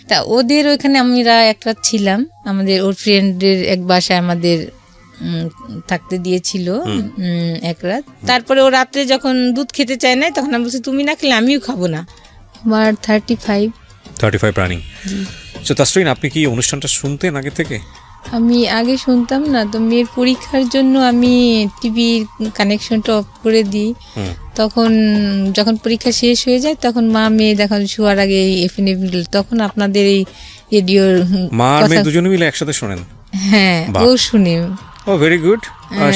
তা ওদের ওইখানে আমরা একটা ছিলাম, আমাদের ওর ফ্রেন্ডের এক বাসায় আমাদের থাকতে দিয়েছিল এক রাত। তারপরে ও রাত্রে যখন দুধ খেতে চায় না, তখন আমি বলছি তুমি না খেলে আমিও খাবো না। আমার 35 রানিং। তো তাসরিন, আপনি কি অনুষ্ঠানটা শুনতেন আগে থেকে? আমি আগে শুনতাম না, তো মেয়ের পরীক্ষার জন্য আমি টিভির কানেকশনটা অফ করে দিই। তখন যখন পরীক্ষা শেষ হয়ে যায় তখন মা মেয়ে দেখুন শোয়ার আগে এফএনএ, তখন আপনাদের এই রেডিওর মা আর মেয়ে দুজনে মিলে একসাথে শোনেন? হ্যাঁ, ও শুনে। ও very good,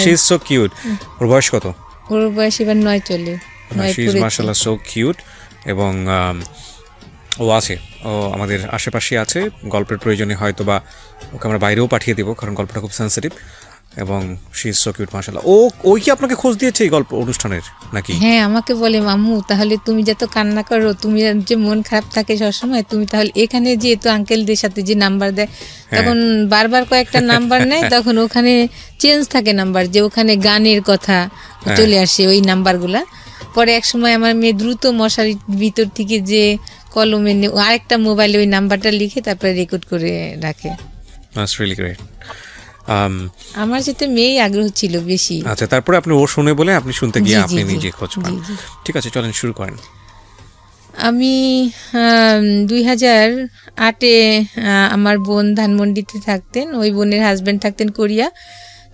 she is so cute. ওর বয়স কত? ওর বয়স এবার 9 চলে। শি ইজ মাশাআল্লাহ সো কিউট। এবং ও আছে, ও আমাদের আশেপাশে আছে। গল্পের প্রয়োজনে হয়তো বা ওকে আমরা বাইরেও পাঠিয়ে দেবো, কারণ গল্পটা খুব সেন্সিটিভ। এবং শি ইজ সো কিউট মাশাআল্লাহ। ওই কি আপনাকে খোঁজ দিয়েছে এই গল্প অনুষ্ঠানের নাকি? হ্যাঁ, আমাকে বলে মাম্মু তাহলে তুমি যত কান্না করো, তুমি যে মন খারাপ থাকে সবসময়, তুমি তাহলে এখানে যে তো আঙ্কেলদের সাথে যে নাম্বার দেয়, তখন বারবার কয়েকটা নাম্বার নেয়, তখন ওখানে চেঞ্জ থাকে নাম্বার, যে ওখানে গানের কথা চলে আসে ওই নাম্বারগুলা। পরে এক সময় আমার মেয়ে দ্রুত মশারির ভিতর থেকে যে কলমে আরেকটা মোবাইলে ওই নাম্বারটা লিখে তারপরে রেকর্ড করে রাখে। That's really great. আমার যেতে মেয়েই আগ্রহ ছিল বেশি। আচ্ছা, তারপরে আপনি ও শুনে বলে আপনি শুনতে গিয়ে আপনি নিজে খোঁজ পান। ঠিক আছে, চলেন শুরু করেন। আমি 2008-এ আমার বোন ধানমন্ডিতে থাকতেন, ওই বোনের হাজব্যান্ড থাকতেন কোরিয়া।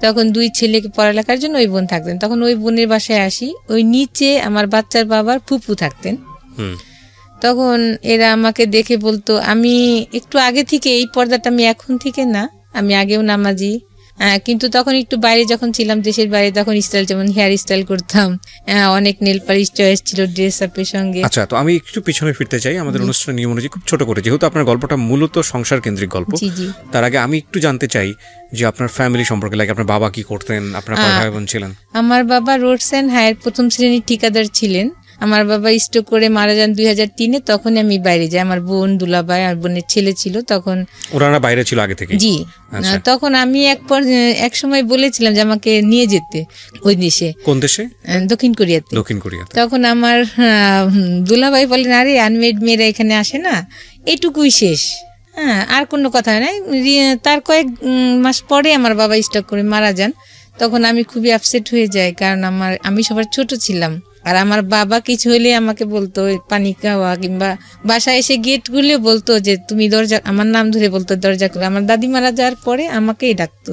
তখন 2 ছেলেকে পড়ালেখার জন্য ওই বোন থাকতেন। তখন ওই বোনের বাসায় আসি। ওই নিচে আমার বাচ্চার বাবার ফুপু থাকতেন। তখন এরা আমাকে দেখে বলতো, আমি একটু আগে থেকে এই পর্দাটা, আমি এখন থেকে না, আমি আগেও নামাজি, কিন্তু তখন একটু বাইরে যখন ছিলাম, দেশের বাইরে, তখন স্টাইল, যেমন হেয়ার স্টাইল করতাম, অনেক নেল পালিশ চয়েস ছিল ড্রেস আপের সঙ্গে। আচ্ছা, তো আমি একটু পিছনে ফিরতে চাই আমাদের অনুষ্ঠানের নিয়ম অনুযায়ী, খুব ছোট করে, যেহেতু আপনার গল্পটা মূলত সংসার কেন্দ্রিক গল্প। তার আগে আমি একটু জানতে চাই যে আপনার ফ্যামিলি সম্পর্কে, লাগে আপনার বাবা কি করতেন, আপনার কয় ভাই বোন ছিলেন? আমার বাবা রোডস এন্ড হায়ার প্রথম শ্রেণীর ঠিকাদার ছিলেন। আমার বাবা স্ট্রোক করে মারা যান 2003-এ। তখন আমি বাইরে যাই। আমার বোন, দুলাভাই আর বোনের ছেলে ছিল তখন। ওরা বাইরে ছিল আগে থেকে? জি। তখন আমি এক সময় বলেছিলাম যে আমাকে নিয়ে যেতে ওই দেশে। কোন দেশে? দক্ষিণ কোরিয়াতে। দক্ষিণ কোরিয়া। তখন আমার দুলাভাই বলেন, আরে আনমেড মেয়েরা এখানে আসে না, এটুকুই শেষ, হ্যাঁ, আর কোনো কথা নাই। তার কয়েক মাস পরে আমার বাবা স্ট্রোক করে মারা যান। তখন আমি খুবই আপসেট হয়ে যাই, কারণ আমি সবার ছোট ছিলাম। আর আমার বাবা কিছু হলে আমাকে বলতো পানি খাওয়া, কিংবা বাসায় এসে গেট খুলে বলতো যে তুমি দরজা, আমার নাম ধরে বলতো দরজা খুলে। আমার দাদি মারা যাওয়ার পরে আমাকেই ডাকতো।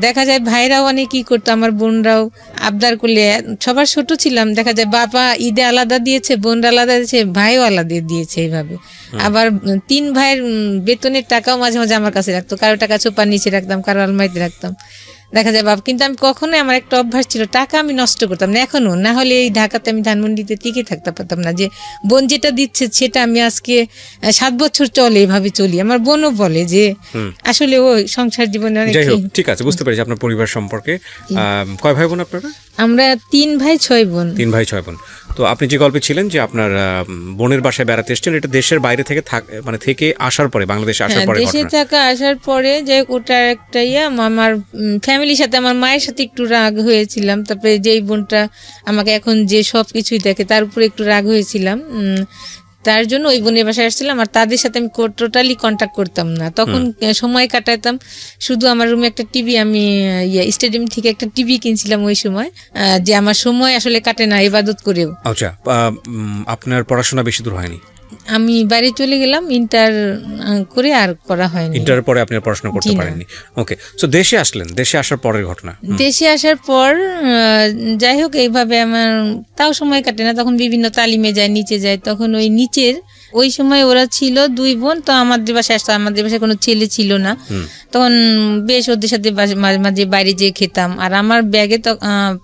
দেখা যায় ভাইরাও অনেক কি করতো, আমার বোনরাও আবদার করলে, সবার ছোট ছিলাম, দেখা যায় বাবা ঈদে আলাদা দিয়েছে, বোনরা আলাদা দিয়েছে, ভাইও আলাদা দিয়েছে, এইভাবে। আবার 3 ভাইয়ের বেতনের টাকাও মাঝে মাঝে আমার কাছে রাখতো, কারো টাকা চোপার নিচে রাখতাম, কারো আলমারিতে রাখতাম, দেখা যায় বাবা। কিন্তু আমি কখনোই, আমার একটা অভ্যাস ছিল, টাকা আমি নষ্ট করতাম না, এখনো না হলে এই ঢাকাতে আমি ধানমন্ডিতে টিকে থাকতে পারতাম না, যে বোন যেটা দিচ্ছে সেটা আমি আজকে 7 বছর চলে এভাবে চলি। আমার বোনও বলে যে আসলে ওই সংসার জীবনে অনেক। ঠিক আছে, বুঝতে পেরেছি আপনার পরিবার সম্পর্কে। কয় ভাই বোন আপনারা? আমরা 3 ভাই 6 বোন। 3 ভাই 6 বোন। তো আপনি যে গল্পে ছিলেন যে আপনার বোনের বাসায় বেড়াতে এসেছেন, এটা দেশের বাইরে থেকে থেকে আসার পরে, বাংলাদেশে আসার পরে? দেশে থাকা আসার পরে যে ওটা একটা আমার ফ্যামিলির সাথে, আমার মায়ের সাথে একটু রাগ হয়েছিলাম। তারপরে যেই বোনটা আমাকে এখন যে সব কিছুই দেখে, তার উপরে একটু রাগ হয়েছিলাম, তার জন্য ওই বোনের বাসায় আসছিলাম। আর তাদের সাথে আমি টোটালি কন্ট্যাক্ট করতাম না, তখন সময় কাটাতাম শুধু। আমার রুমে একটা টিভি, আমি স্টেডিয়াম থেকে একটা টিভি কিনছিলাম ওই সময়, যে আমার সময় আসলে কাটে না ইবাদত করেও। আচ্ছা, আপনার পড়াশোনা বেশি দূর হয়নি? আমি বাইরে চলে গেলাম, ইন্টার করে আর করা হয়নি। ইন্টার পরে আপনি পড়াশোনা করতে পারেননি? ওকে, সো দেশে আসলেন, দেশে আসার পরের ঘটনা। দেশে আসার পর যাই হোক, এইভাবে আমার তাও সময় কাটে না, তখন বিভিন্ন তালিমে যায়, নিচে যায়। তখন ওই নিচের ওই সময় ওরা ছিল 2 বোন, তো আমাদের বাসায় আসতো, আমাদের বাসায় কোনো ছেলে ছিল না। তখন বেশ ওদের সাথে মাঝে মাঝে বাইরে যেয়ে খেতাম। আর আমার ব্যাগে তো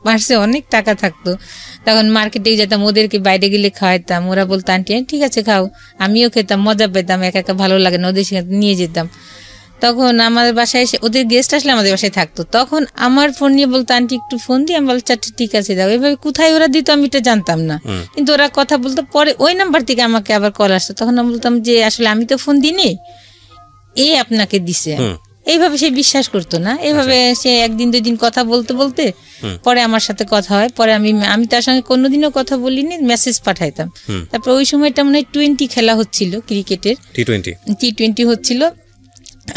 পার্সে অনেক টাকা থাকতো, তখন মার্কেটে যেতাম, ওদেরকে বাইরে গেলে খাওয়াইতাম। ওরা বলতো আন্টি ঠিক আছে খাও, আমিও খেতাম, মজা পেতাম, একা একা ভালো লাগে না, ওদের সাথে নিয়ে যেতাম। তখন আমাদের বাসায় এসে ওদের গেস্ট আসলে আমাদের বাসায় থাকতো, তখন আমার ফোন নিয়ে বলতো আন্টি একটু ফোন দিই। আমি বলছি আচ্ছা ঠিক আছে দাও। এভাবে কোথায় ওরা দিত আমি এটা জানতাম না, কিন্তু ওরা কথা বলতো। পরে ওই নাম্বার থেকে আমাকে আবার কল আসতো, তখন আমি বলতাম যে আসলে আমি তো ফোন দিইনি, আপনাকে দিছে। এইভাবে সে বিশ্বাস করতো না। এইভাবে সে একদিন 2 দিন কথা বলতে বলতে পরে আমার সাথে কথা হয়। পরে আমি তার সঙ্গে কোনোদিনও কথা বলিনি, মেসেজ পাঠাইতাম। তারপর ওই সময়টা মনে হয় টি20 খেলা হচ্ছিল, ক্রিকেটের টি20 হচ্ছিল।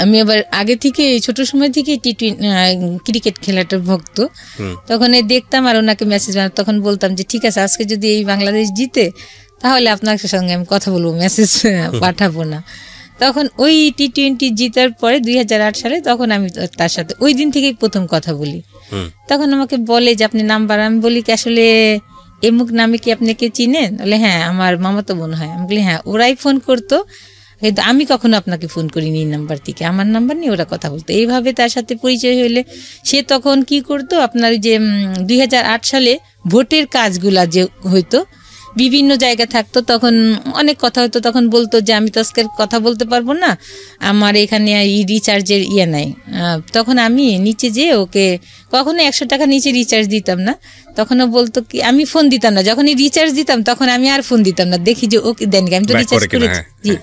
আমি আবার আগে থেকে ছোট সময় থেকে ক্রিকেট খেলাটার ভক্ত। তখন দেখতাম আর ওনাকে মেসেজ তখন বলতাম যে ঠিক আছে, আজকে যদি এই বাংলাদেশ জিতে তাহলে আপনার সঙ্গে আমি কথা বলবো, মেসেজ পাঠাবো না। তখন ওই টি20 জিতার পরে 2008 সালে তখন আমি তার সাথে ওই দিন থেকেই প্রথম কথা বলি। তখন আমাকে বলে যে আপনি নাম্বার, আমি বলি কি আসলে এমুক নামে কি আপনাকে চিনেন? বলে হ্যাঁ আমার মামাতো বোন হয়। আমি বলি হ্যাঁ, ওরাই ফোন করতো, কিন্তু আমি কখনো আপনাকে ফোন করিনি এই নাম্বার থেকে, আমার নাম্বার নিয়ে ওরা কথা বলতো। এইভাবে তার সাথে পরিচয় হলে সে তখন কি করতো, আপনার যে 2008 সালে ভোটের কাজগুলা যে হইতো, বিভিন্ন জায়গা থাকতো, তখন অনেক কথা হতো। তখন বলতো যে আমি তো আজকে কথা বলতে পারবো না, আমার এখানে রিচার্জের নাই। তখন আমি নিচে যেয়ে ওকে কখনো 100 টাকা নিচে রিচার্জ দিতাম না। তখনও বলতো কি, আমি ফোন দিতাম না, যখনই রিচার্জ দিতাম তখন আমি আর ফোন দিতাম না, দেখি যে ওকে দেন, আমি তো রিচার্জ করেছি। জি,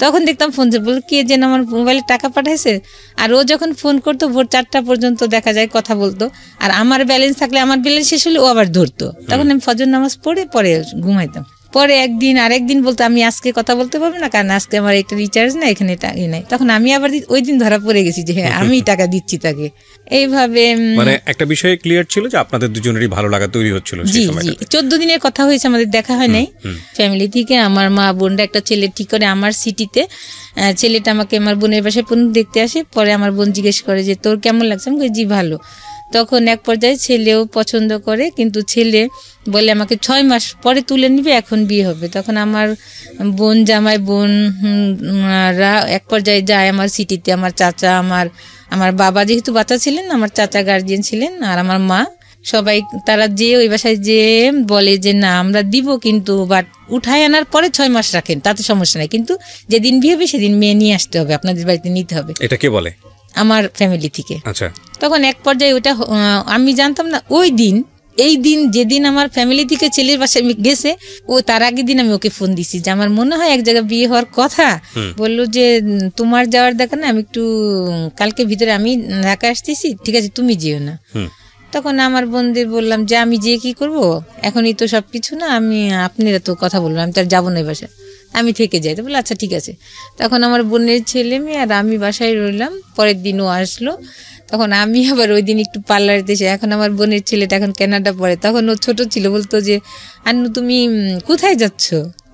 তখন দেখতাম ফোন বল কে যেন আমার মোবাইলে টাকা পাঠাইছে। আর ও যখন ফোন করতো ভোর 4টা পর্যন্ত দেখা যায় কথা বলতো। আর আমার ব্যালেন্স থাকলে, আমার ব্যালেন্স শেষ হলে ও আবার ধরতো। তখন আমি ফজর নামাজ পড়ে পরে ঘুমাইতাম। পরে আরেকদিন বলতো আমি আজকে কথা বলতে পারবো না, কারণ আজকে আমার একটা রিচার্জ না, এখানে নাই। তখন আমি আবার ওই দিন ধরা পড়ে গেছি যে হ্যাঁ আমি টাকা দিচ্ছি তাকে। এইভাবে মানে একটা বিষয় ক্লিয়ার ছিল যে আপনাদের দুজনেরই ভালো লাগা তৈরি হচ্ছিল। জি জি, 14 দিনের কথা হয়েছে, আমাদের দেখা হয় নাই। ফ্যামিলি থেকে আমার মা বোনরা একটা ছেলে ঠিক করে আমার সিটিতে, ছেলেটা আমাকে আমার বোনের বাসায় দেখতে আসে। পরে আমার বোন জিজ্ঞেস করে যে তোর কেমন লাগছে? আমি বলি জি ভালো। তখন এক পর্যায়ে ছেলেও পছন্দ করে, কিন্তু ছেলে বলে আমাকে 6 মাস পরে তুলে নিবে, এখন বিয়ে হবে। তখন আমার বোন জামাই বোনরা এক পর্যায়ে যায় আমার সিটিতে। আমার চাচা, আমার বাবা যেহেতু বাচ্চা ছিলেন, আমার চাচা গার্জিয়ান ছিলেন, আর আমার মা, সবাই তারা যে ওই বাসায় যে বলে যে না আমরা দিব, কিন্তু বাট উঠায় আনার পরে 6 মাস রাখেন, তাতে সমস্যা নাই, কিন্তু যেদিন বিয়ে হবে সেদিন মেয়ে নিয়ে আসতে হবে, আপনাদের বাড়িতে নিতে হবে। এটা কে বলে? আমার ফ্যামিলি থেকে। আচ্ছা। তখন এক পর্যায়ে ওটা আমি জানতাম না। এই দিন যেদিন আমার ফ্যামিলি থেকে ছেলের বাসায় গেছে, ও তার আগের দিন আমি ওকে ফোন দিছি যে আমার মনে হয় এক জায়গায় বিয়ে হওয়ার কথা। বললো যে তোমার যাওয়ার দেখা না, আমি একটু কালকে ভিতরে আমি ঢাকা আসতেছি, ঠিক আছে তুমি যেও না। তখন আমার বোনদের বললাম যে আমি যেয়ে কি করব, এখনই তো সবকিছু না, আপনারা তো কথা বললাম, আমি তো আর যাবো না বাসায়, আমি থেকে যাই। তো বলে আচ্ছা ঠিক আছে। তখন আমার বোনের ছেলে মেয়ে আর আমি বাসায় রইলাম। পরের দিনও আসলো। তখন আমি আবার ওই দিন একটু পার্লারে এসে, এখন আমার বোনের ছেলেটা এখন কানাডা পড়ে, তখন ও ছোট ছিল, বলতো যে আন্নু তুমি কোথায় যাচ্ছ?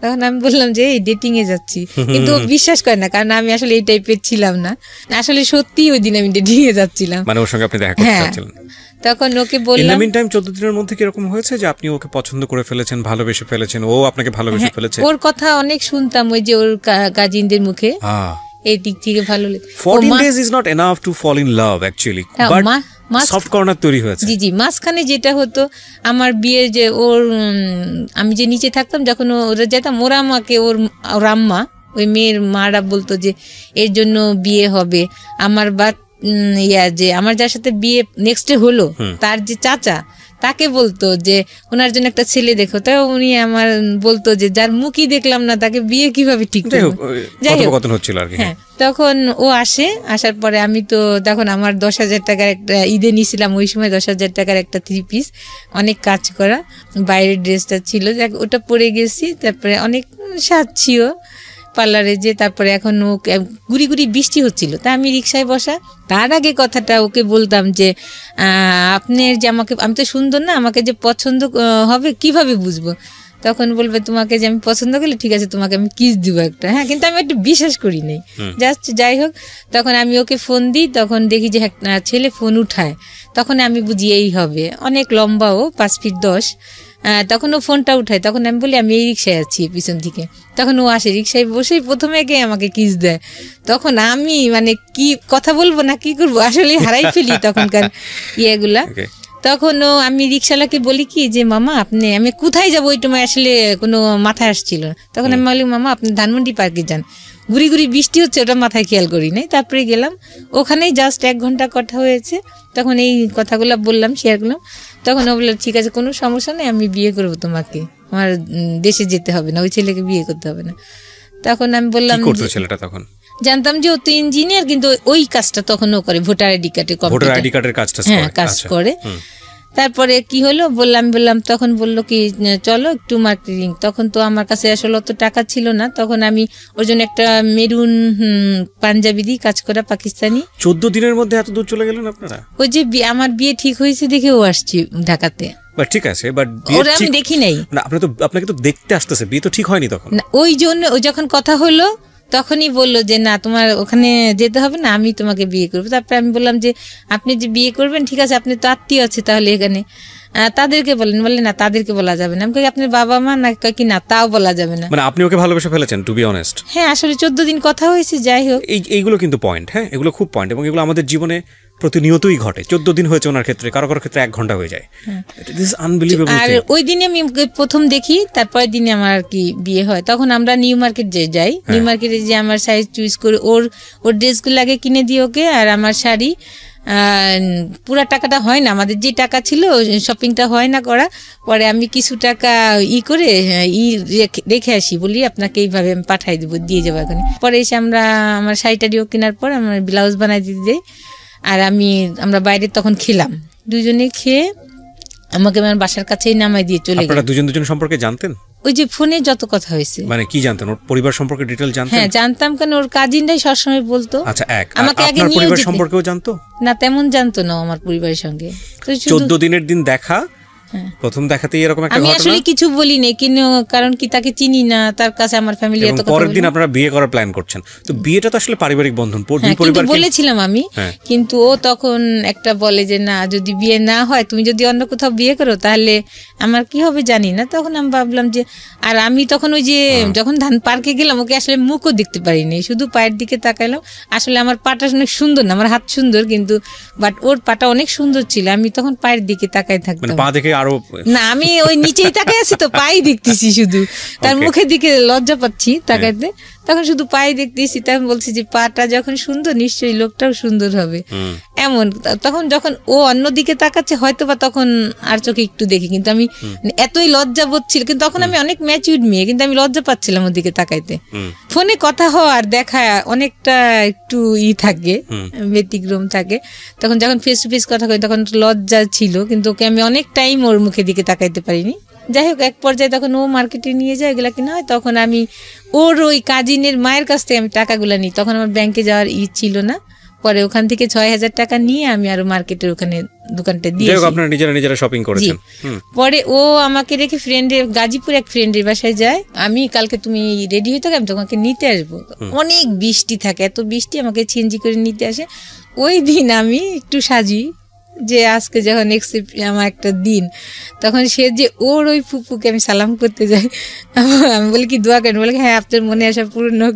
তখন আমি বললাম যে এই ডেটিং এ যাচ্ছি, কিন্তু ও বিশ্বাস করে না, কারণ আমি আসলে এই টাইপের ছিলাম না। আসলে সত্যি ওই দিন আমি ডেটিং এ যাচ্ছিলাম, মানে ওর সঙ্গে আপনি দেখা করতে যাচ্ছিলেন। তখন ওকে বললাম, ইন দ্য মিন টাইম 14 দিনের মধ্যে কি এরকম হয়েছে যে আপনি ওকে পছন্দ করে ফেলেছেন, ভালোবেসে ফেলেছেন, ও আপনাকে ভালোবেসে ফেলেছে? ওর কথা অনেক শুনতাম, ওই যে ওর কাজিনদের মুখে, এই দিক থেকে ভালো লাগে। 14 days is not enough to fall in love actually, but soft corner তৈরি হয়েছে। জি জি, মাঝখানে যেটা হতো আমার বিয়ে, যে ওর আমি যে নিচে থাকতাম, যখন ওরা যেতাম, ওরা আমাকে ওর আম্মা, ওই মেয়ের মারা বলতো যে এর জন্য বিয়ে হবে। আমার যে আমার যার সাথে বিয়ে নেক্সট ডে হলো, তার যে চাচা, তাকে বলতো যে ওনার জন্য একটা ছেলে দেখো। তো উনি আমার বলতো যে যার মুখই দেখলাম না তাকে বিয়ে কিভাবে ঠিক করব। যাই হোক, হ্যাঁ, তখন ও আসার পরে আমি তো তখন আমার 10,000 টাকার একটা ঈদে নিয়েছিলাম, ওই সময় 10,000 টাকার একটা 3 পিস, অনেক কাজ করা বাইরের ড্রেসটা ছিল, ওটা পরে গেছি। তারপরে অনেক সাজছিও পার্লারে যে। তারপরে এখন গুড়ি গুড়ি বৃষ্টি হচ্ছিল, তা আমি রিক্সায় বসা। তার আগে কথাটা ওকে বলতাম যে আপনার যে আমাকে, আমি তো সুন্দর না, আমাকে যে পছন্দ হবে কিভাবে বুঝবো? তখন বলবে তোমাকে যে আমি পছন্দ করলে ঠিক আছে তোমাকে আমি কিস দিব একটা। হ্যাঁ, কিন্তু আমি একটু বিশ্বাস করি নাই, জাস্ট যাই হোক। তখন আমি ওকে ফোন দিই, তখন দেখি যে ছেলে ফোন উঠায়, তখন আমি বুঝি এই হবে, অনেক লম্বা, ও 5 ফিট 10। তখন ও ফোনটা উঠায়, তখন আমি বলি আমি এই রিক্সায় আছি পিছন থেকে। তখন ও আসে, রিক্সায় বসেই প্রথমে গিয়ে আমাকে কিস দেয়। তখন আমি মানে কি কথা বলবো না কি করবো, আসলে হারাই ফেলি তখনকার ইয়েগুলা। তখন আমি রিক্সাওয়ালাকে বলি কি যে মামা আমি কোথায় যাবো, ওই সময় আসলে কোনো মাথায় আসছিল না। তখন আমি বলি মামা আপনি ধানমন্ডি পার্কে যান, গুড়ি গুড়ি বৃষ্টি হচ্ছে, ওটা মাথায় খেয়াল করি নাই। তারপরে গেলাম, ওখানেই জাস্ট 1 ঘন্টা কথা হয়েছে। তখন এই কথাগুলো বললাম, শেয়ার করলাম। তখন ও বললো ঠিক আছে কোনো সমস্যা নেই, আমি বিয়ে করবো তোমাকে, আমার দেশে যেতে হবে না, ওই ছেলেকে বিয়ে করতে হবে না। তখন আমি বললাম, ছেলেটা তখন জানতাম যে ও তো ইঞ্জিনিয়ার, কিন্তু ওই কাজটা তখন ও করে, ভোটার আইডি কার্ডের কাজটা কাজ করে। তারপরে কি হলো বললাম, তখন বললো কি চলো একটু মার্কেটিং। তখন তো আমার কাছে আসলে অত টাকা ছিল না, তখন আমি ওর জন্য একটা মেরুন পাঞ্জাবি দিয়ে কাজ করা পাকিস্তানি। 14 দিনের মধ্যে এত দূর চলে গেলেন আপনারা? ওই যে আমার বিয়ে ঠিক হয়েছে দেখে ও আসছি ঢাকাতে। ঠিক আছে, বাট ওরা আমি দেখি নাই। আপনাকে তো দেখতে আসতেছে, বিয়ে তো ঠিক হয়নি তখন। ওই জন্য ও যখন কথা হলো তখনই বললো যে না তোমার ওখানে যেতে হবে না, আমি তোমাকে বিয়ে করবো। তারপরে আমি বললাম যে আপনি যে বিয়ে করবেন ঠিক আছে, আপনি তো আত্মীয় আছে তাহলে এখানে, তাদেরকে বললেন না তাদেরকে বলা যাবে না। আমি কই আপনার বাবা মা না, কি না তাও বলা যাবে না। মানে আপনি ওকে ভালোবেসে ফেলেছেন, টু বি অনেস্ট। হ্যাঁ আসলে 14 দিন কথা হয়েছে। যাই হোক, এইগুলো কিন্তু পয়েন্ট, হ্যাঁ এগুলো খুব পয়েন্ট, এবং এগুলো আমাদের জীবনে প্রতিনিয়তই ঘটে। 14 দিন হয়েছে ওনার ক্ষেত্রে, কারো ক্ষেত্রে 1 ঘন্টা হয়ে যায়। আর ওই দিনে আমি প্রথম দেখি, তারপরের দিনে আমার আর কি বিয়ে হয়। তখন আমরা নিউ মার্কেট যাই, নিউ মার্কেটে যে আমার সাইজ চুজ করে ওর ড্রেসগুলো আগে কিনে দিই ওকে, আর আমার শাড়ি পুরা টাকাটা হয় না, আমাদের যে টাকা ছিল শপিংটা হয় না করা। পরে আমি কিছু টাকা করে রেখে আসি, বলি আপনাকে এইভাবে আমি পাঠাই দেবো, দিয়ে যাবো এখানে। পরে এসে আমার শাড়িটারিও কেনার পর আমার ব্লাউজ বানাই দিতে দেয়। আর আমরা বাইরে তখন খেলাম, দুজনে খেয়ে আমাকে আমার বাসার কাছেই নামাই দিয়ে চলে গেল। আপনারা দুজন সম্পর্কে জানতেন? ওই যে ফোনে যত কথা হয়েছে। মানে কি জানতেন? ওর পরিবার সম্পর্কে ডিটেইল জানতেন? হ্যাঁ জানতাম, কেন ওর কাজিনরাই সবসময় বলতো। আচ্ছা, আমাকে আগে নিয়ে পরিবার সম্পর্কেও জানতো না? তেমন জানতো না আমার পরিবারের সঙ্গে। 14 দিনের দিন দেখা, প্রথম দেখাতেই এরকম একটা ঘটনা। আমি আসলে কিছু বলি না, কিন্তু কারণ কি তাকে চিনি না, তার কাছে আমার ফ্যামিলি এত কথা। পরের দিন আপনারা বিয়ে করার প্ল্যান করছেন, তো বিয়েটা তো আসলে পারিবারিক বন্ধন, পরিবারকে বলেছিলাম আমি, কিন্তু ও তখন একটা বলে যে না, যদি বিয়ে না হয়, তুমি যদি অন্য কোথাও বিয়ে করো তাহলে আমার কি হবে জানি না। তখন আমি ভাবলাম যে, আর আমি তখন ওই যে যখন ধান পার্কে গেলাম, ওকে আসলে মুখও দেখতে পারিনি, শুধু পায়ের দিকে তাকাইলাম। আসলে আমার পাটা অনেক সুন্দর না, আমার হাত সুন্দর কিন্তু, বাট ওর পাটা অনেক সুন্দর ছিল। আমি তখন পায়ের দিকে তাকাই থাকতাম, পা দেখে আরো না, আমি ওই নিচেই তাকাই আছি তো, পাই দেখতেছি শুধু, তার মুখের দিকে লজ্জা পাচ্ছি তাকাইতে। তখন শুধু পাই দেখতেছি, তখন বলছি যে পাটা যখন সুন্দর নিশ্চয়ই লোকটাও সুন্দর হবে, এমন। তখন যখন ও অন্যদিকে তাকাচ্ছে হয়তো বা তখন আর চোখে একটু দেখি, কিন্তু আমি এতই লজ্জা বোধ ছিল, কিন্তু তখন আমি অনেক ম্যাচিউরড মেয়ে, কিন্তু আমি লজ্জা পাচ্ছিলাম ওর দিকে তাকাইতে। ফোনে কথা হওয়ার দেখা অনেকটা একটু থাকে, ব্যতিক্রম থাকে। তখন যখন ফেস টু ফেস কথা কই তখন লজ্জা ছিল, কিন্তু ওকে আমি অনেক টাইম ওর মুখের দিকে তাকাইতে পারিনি। যাই হোক, এক পর্যায়ে তখন ও মার্কেটে নিয়ে যায়, এগুলা কিনা হয়। তখন আমি ওর ওই কাজিনের মায়ের কাছ থেকে আমি টাকাগুলা নিই। তখন আমার ব্যাংকে যাওয়ার ছিল না, পরে ওখান থেকে 6000 টাকা নিয়ে আমি আরো মার্কেটের ওখানে দোকানটা দিয়ে আপনারা নিজেরা শপিং করেছেন। পরে ও আমাকে রেখে গাজীপুর এক ফ্রেন্ডের বাসায় যায়। আমি কালকে তুমি রেডি হয়ে থাকো, আমি তোমাকে নিতে আসবো। অনেক বৃষ্টি থাকে, এত বৃষ্টি, আমাকে ছিনজি করে নিতে আসে। ওই দিন আমি একটু সাজি যে আজকে যখন আমার একটা দিন, তখন সে যে ওর ওই ফুপুকে আমি সালাম করতে যাই, আমি বলি কি দোয়া করেন, বলে হ্যাঁ আপনার মনে আসা পূর্ণ হোক,